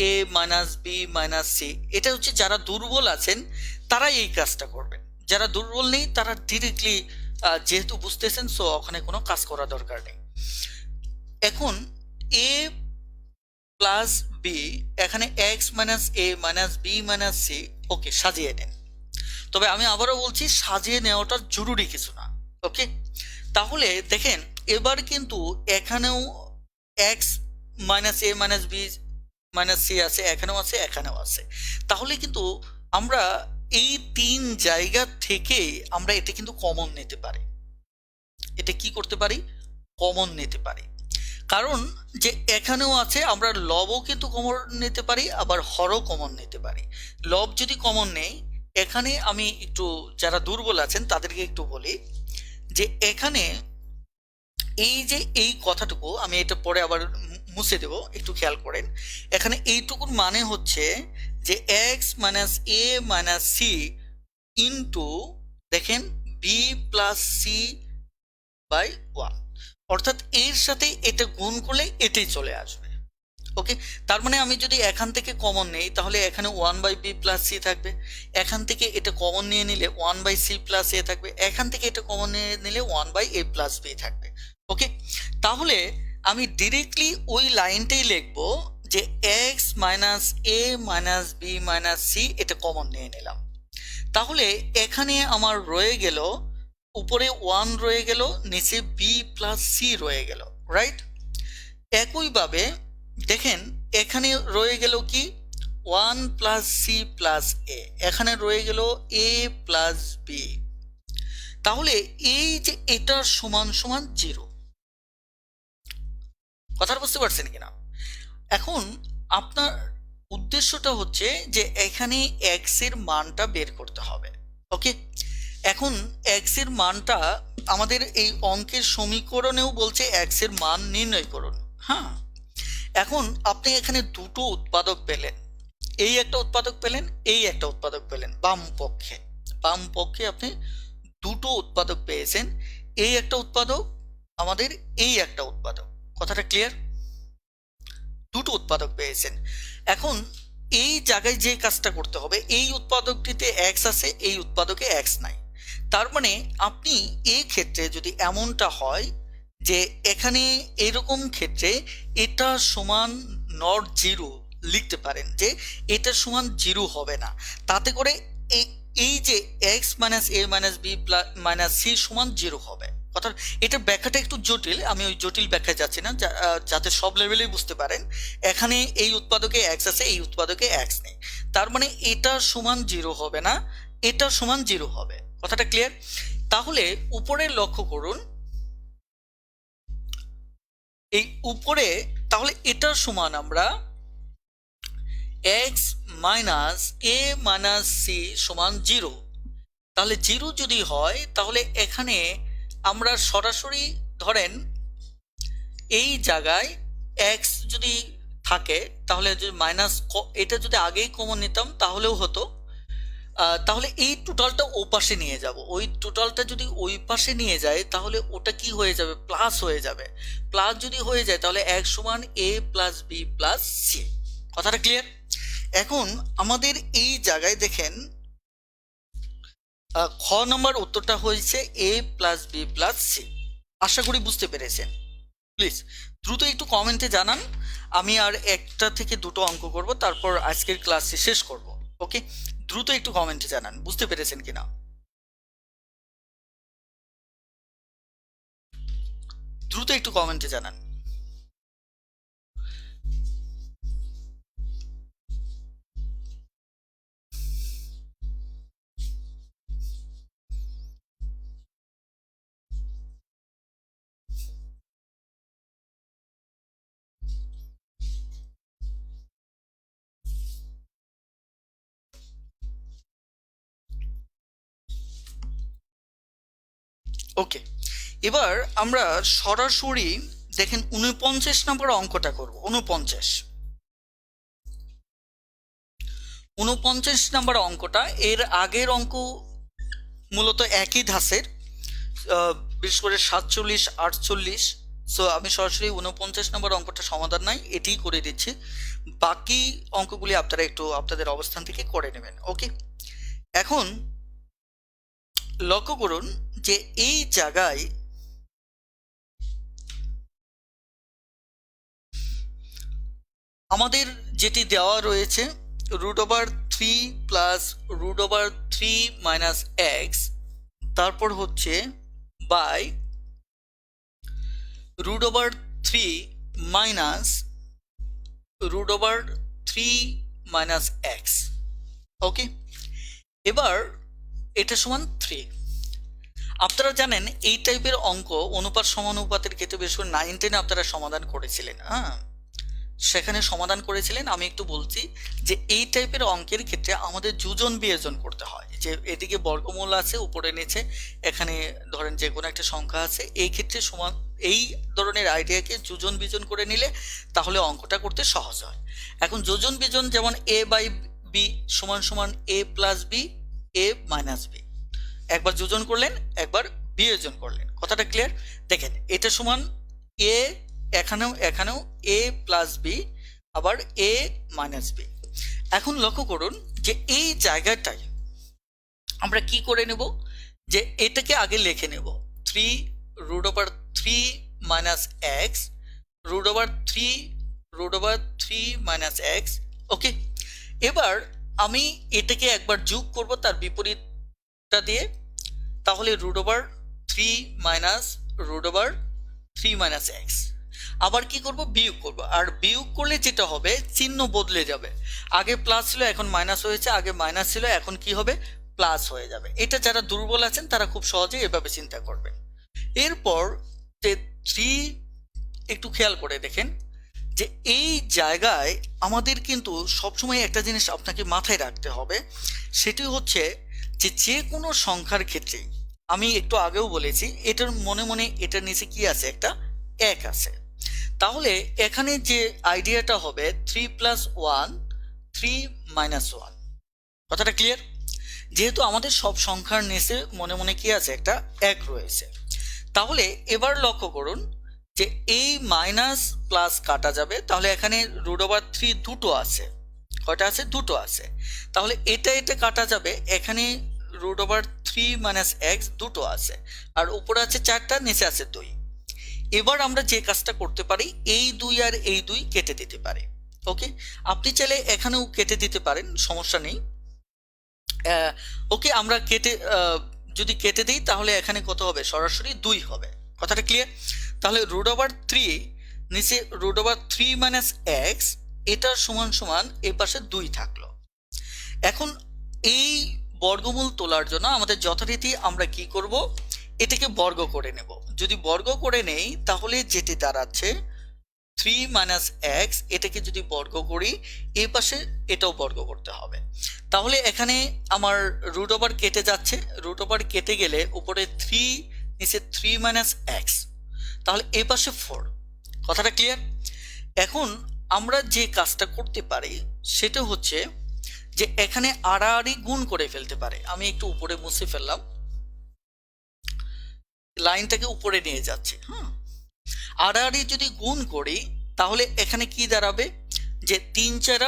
এ মাইনাস বি মাইনাস সি, এটা হচ্ছে যারা দুর্বল আছেন তারাই এই কাজটা করবেন। যারা দুর্বল নেই তারা ডিরেক্টলি যেহেতু বুঝতেছেন, সো ওখানে কোনো কাজ করা দরকার নেই। এখন এ প্লাস বি, এখানে এক্স মাইনাস এ মাইনাস বি মাইনাস সি, ওকে সাজিয়ে নেন। তবে আমি আবারও বলছি, সাজিয়ে নেওয়াটা জরুরি কিছু না। ওকে, তাহলে দেখেন এবার কিন্তু এখানেও এক্স মাইনাস এ মাইনাস বি মাইনাস সি আছে, এখানেও আছে, এখানেও আছে। তাহলে কিন্তু আমরা এই তিন জায়গা থেকে আমরা এটা কিন্তু কমন নিতে পারি। এটা কি করতে পারি? কমন নিতে পারি। কারণ যে এখানেও আছে, আমরা লবও কিন্তু কমন নিতে পারি, আবার হরও কমন নিতে পারি। লব যদি কমন নেই, এখানে আমি একটু যারা দুর্বল আছেন তাদেরকে একটু বলি যে এখানে এই যে এই কথাটুকু আমি এটা পরে আবার মুছে দেব, একটু খেয়াল করেন। এখানে এইটুকুর মানে হচ্ছে যে এক্স মাইনাস এ মাইনাস সি ইন্টু দেখেন বি প্লাস সি বাই 1, অর্থাৎ এর সাথে এটা গুণ করলে এটাই চলে আসবে। ওকে, তার মানে আমি যদি এখান থেকে কমন নেই তাহলে এখানে 1/b প্লাস সি থাকবে, এখান থেকে এটা কমন নিয়ে নিলে 1/c প্লাস এ থাকবে, এখান থেকে এটা কমন নিয়ে নিলে 1/a প্লাস বি থাকবে। ওকে, তাহলে আমি ডিরেক্টলি ওই লাইনটাই লিখবো যে এক্স মাইনাস এ মাইনাস বি মাইনাস সি, এটা কমন নিয়ে নিলাম। তাহলে এখানে আমার রয়ে গেল উপরে 1 রয়ে গেল, নিচে বি প্লাস সি রয়ে গেল, রাইট? একইভাবে দেখেন এখানে রয়ে গেল কি 1 প্লাস সি প্লাস এ, এখানে রয়ে গেল এ প্লাস বি। তাহলে এই যে এটা সমান সমান 0, কথা বুঝতে পারছেন কিনা? এখন আপনার উদ্দেশ্যটা হচ্ছে যে এখানে এক্স এর মানটা বের করতে হবে। ওকে, এখন এক্স এর মানটা আমাদের এই অঙ্কের সমীকরণেও বলছে এক্স এর মান নির্ণয় করুন। হ্যাঁ, এখন আপনি এখানে দুটো উৎপাদক পেলেন, এই একটা উৎপাদক পেলেন, এই একটা উৎপাদক পেলেন। বাম পক্ষে আপনি দুটো উৎপাদক পেয়েছেন, এই একটা উৎপাদক, আমাদের এই একটা উৎপাদক। কথাটা ক্লিয়ার? দুটো উৎপাদক পেয়েছেন। এখন এই জায়গায় যে কাজটা করতে হবে, এই উৎপাদকটিতে এক্স আছে, এই উৎপাদকে এক্স নাই। তার মানে আপনি এই ক্ষেত্রে যদি এমনটা হয় যে এখানে এরকম ক্ষেত্রে এটা সমান নট 0 লিখতে পারেন, যে এটা সমান 0 হবে না, তাতে করে এই যে এক্স মাইনাস এ মাইনাস বি মাইনাস সি সমান 0 হবে। অর্থাৎ এটার ব্যাখ্যাটা একটু জটিল, আমি ওই জটিল ব্যাখ্যায় যাচ্ছি না, যাতে সব লেভেলেই বুঝতে পারেন। এখানে এই উৎপাদকে এক্স আছে, এই উৎপাদকে এক্স নেই, তার মানে এটা সমান 0 হবে না, এটা সমান 0 হবে। কথাটা ক্লিয়ার? তাহলে উপরে লক্ষ্য করুন, এই উপরে তাহলে এটার সমান আমরা এক্স মাইনাস এ মাইনাস সি সমান 0। তাহলে 0 যদি হয় তাহলে এখানে আমরা সরাসরি ধরেন এই জায়গায় এক্স যদি থাকে তাহলে যদি মাইনাস, এটা যদি আগেই কমন নিতাম তাহলেও হতো। তাহলে এই টোটালটা ও পাশে নিয়ে যাব, ওই টোটালটা যদি ওই পাশে নিয়ে যায় তাহলে ওটা কি হয়ে যাবে? প্লাস হয়ে যাবে। প্লাস যদি হয়ে যায় তাহলে এক সমান এ প্লাস বি প্লাস সি। কথাটা ক্লিয়ার? এখন আমাদের এই জায়গায় দেখেন খ নম্বর উত্তরটা হয়েছে এ প্লাস বি প্লাস সি। আশা করি বুঝতে পেরেছেন। প্লিজ দ্রুত একটু কমেন্টে জানান, আমি আর একটা থেকে দুটো অঙ্ক করব, তারপর আজকের ক্লাসটি শেষ করব। ওকে, দ্রুত একটু কমেন্টে জানান বুঝতে পেরেছেন কিনা। দ্রুত একটু কমেন্টে জানান। ওকে, এবার আমরা সরাসরি দেখেন 49 নম্বর অঙ্কটা করব। 49 নম্বর অঙ্কটা, এর আগের অঙ্ক মূলত একই ধাঁচের, বিশেষ করে 47, 48 সো আমি সরাসরি 49 নম্বর অঙ্কটা সমাধান নাই এটিই করে দিচ্ছি, বাকি অঙ্কগুলি আপনারা একটু আপনাদের অবস্থান থেকে করে নেবেন। ওকে, এখন লক্ষ্য করুন যে এই জায়গায় আমাদের যেটি দেওয়া রয়েছে √3 প্লাস √3 মাইনাস এক্স, তারপর হচ্ছে বাই √3 মাইনাস √3 মাইনাস এক্স। ওকে, এবার এটা সমান 3। আপনারা জানেন এই টাইপের অঙ্ক অনুপাত সমানুপাতের ক্ষেত্রে বিশেষ করে 9 10 আপনারা সমাধান করেছিলেন। হ্যাঁ, সেখানে সমাধান করেছিলেন। আমি একটু বলছি যে এই টাইপের অঙ্কের ক্ষেত্রে আমাদের যোজন বিয়োজন করতে হয়, যে এদিকে বর্গমূল আছে উপরে নিচে, এখানে ধরেন যে কোনো একটা সংখ্যা আছে, এই ক্ষেত্রে সমান এই ধরনের আইডিয়াকে যোজন বিয়োজন করে নিলে তাহলে অঙ্কটা করতে সহজ হয়। এখন যোজন বিয়োজন যেমন এ বাই বি সমান সমান এ plus B A minus B, একবার যোজন করলেন একবার বিয়োজন করলেন, কথাটা ক্লিয়ার? দেখেন এটা সমান এ, এখানেও এ প্লাস বি আবার এ মাইনাস বি। এখন লক্ষ্য করুন যে এই জায়গাটায় আমরা কি করে নেব, যে এটাকে আগে লিখে নেব 3√3 মাইনাস এক্স √3 মাইনাস এক্স। ওকে, এবার আমি এটাকে একবার যোগ করব তার বিপরীতটা দিয়ে, তাহলে √3 মাইনাস √3 মাইনাস এক্স। আবার কি করব, বিয়োগ করব, আর বিয়োগ করলে যেটা হবে চিহ্ন বদলে যাবে, আগে প্লাস ছিল এখন মাইনাস হয়েছে, আগে মাইনাস ছিল এখন কি হবে প্লাস হয়ে যাবে। এটা যারা দুর্বল আছেন তারা খুব সহজে এভাবে চিন্তা করবেন। এরপর 3 একটু খেয়াল করে দেখেন যে এই জায়গায় আমাদের কিন্তু সবসময় একটা জিনিস আপনাকে মাথায় রাখতে হবে, সেটি হচ্ছে যে যে কোনো সংখ্যার ক্ষেত্রে আমি একটু আগেও বলেছি এটার মনে মনে এটার নিচে কি আছে, একটা এক আছে। তাহলে এখানে যে আইডিয়াটা হবে 3 প্লাস 1 3 মাইনাস 1, কথাটা ক্লিয়ার? যেহেতু আমাদের সব সংখ্যার নিচে মনে মনে কি আছে, একটা এক রয়েছে। তাহলে এবার লক্ষ্য করুন যে এই মাইনাস প্লাস কাটা যাবে, তাহলে এখানে √3 দুটো আছে, কয়টা আছে, দুটো আছে। তাহলে এটা এটা কাটা যাবে, এখানে √3 মাইনাস এক্স দুটো আছে, আর উপরে আছে 4টা, নিচে আছে 2। এবার আমরা যে কাজটা করতে পারি এই 2 আর এই 2 কেটে দিতে পারি। ওকে, আপনি চাইলে এখানেও কেটে দিতে পারেন, সমস্যা নেই। ওকে, আমরা যদি কেটে দিই তাহলে এখানে কত হবে, সরাসরি 2 হবে, কথাটা ক্লিয়ার? তাহলে √3 নিচে √3 মাইনাস এক্স, এটা সমান সমান এই পাশে 2 থাকলো। এখন এই বর্গমূল তোলার জন্য আমাদের যথারীতি আমরা কি করব, এটাকে বর্গ করে নেব। যদি বর্গ করে নেই তাহলে যেটি দাঁড়াচ্ছে 3 মাইনাস এক্স, এটাকে যদি বর্গ করি এই পাশে এটাও বর্গ করতে হবে। তাহলে এখানে আমার √ওভার কেটে যাচ্ছে, √ওভার কেটে গেলে উপরে 3 নিচে 3 মাইনাস এক্স, তাহলে এ পাশে 4, কথাটা ক্লিয়ার? এখন আমরা যে কাজটা করতে পারি সেটা হচ্ছে যে এখানে আড়াআড়ি গুণ করে ফেলতে পারে। আমি একটু উপরে মুছে ফেললাম, লাইনটাকে উপরে নিয়ে যাচ্ছে। আড়াআড়ি যদি গুণ করি তাহলে এখানে কি দাঁড়াবে, যে 3 4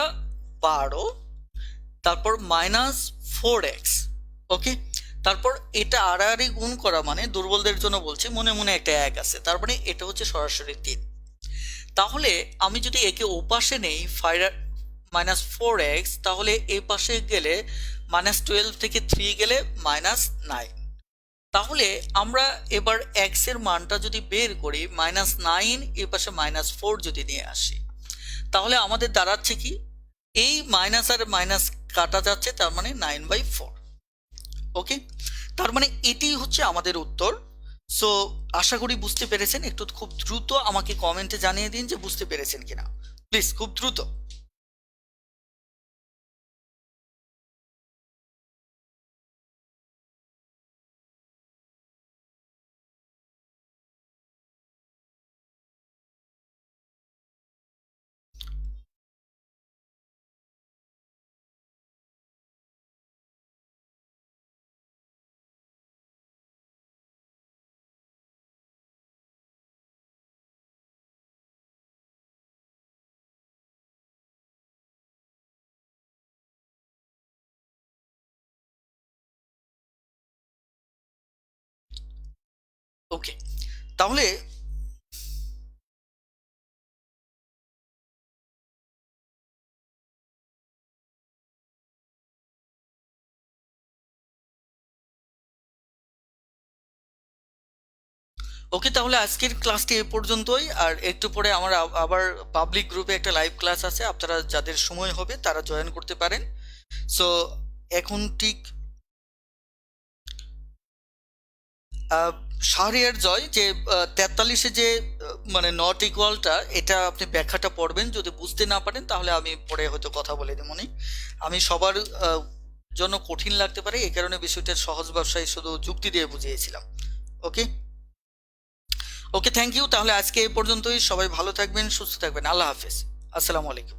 12, তারপর মাইনাস 4x। ওকে, তারপর এটা আড়াআড়ি গুণ করা মানে দুর্বলদের জন্য বলছি, মনে মনে একটা এক আছে, তার মানে এটা হচ্ছে সরাসরি 3। তাহলে আমি যদি একে ওপাশে নেই -4x, তাহলে এই পাশে গেলে -12 থেকে 3 গেলে -9। তাহলে আমরা এবার x এর মানটা যদি বের করি -9, এই পাশে -4 যদি নিয়ে আসি, তাহলে আমাদের দাঁড়াচ্ছে কি, এই মাইনাস আর মাইনাস কাটা যাচ্ছে, তার মানে 9/4। ওকে, তার মানে এটি হচ্ছে আমাদের উত্তর। সো আশা করি বুঝতে পেরেছেন। একটু খুব দ্রুত আমাকে কমেন্টে জানিয়ে দিন যে বুঝতে পেরেছেন কিনা, প্লিজ, খুব দ্রুত। ওকে, তাহলে ওকে, তাহলে আজকের ক্লাসটি এ পর্যন্তই। আর একটু পরে আমার আবার পাবলিক গ্রুপে একটা লাইভ ক্লাস আছে, আপনারা যাদের সময় হবে তারা জয়েন করতে পারেন। সো এখন ঠিক শাহরিয়ার জয় যে 43-এ যে মানে নট ইকুয়ালটা, এটা আপনি ব্যাখ্যাটা পড়বেন, যদি বুঝতে না পারেন তাহলে আমি পরে হয়তো কথা বলে দেবনি। আমি সবার জন্য কঠিন লাগতে পারে, এই কারণে বিষয়টা সহজ ভাষায় শুধু যুক্তি দিয়ে বুঝিয়েছিলাম। ওকে, ওকে, থ্যাংক ইউ। তাহলে আজকে এই পর্যন্তই। সবাই ভালো থাকবেন, সুস্থ থাকবেন। আল্লাহ হাফেজ। আসসালামু আলাইকুম।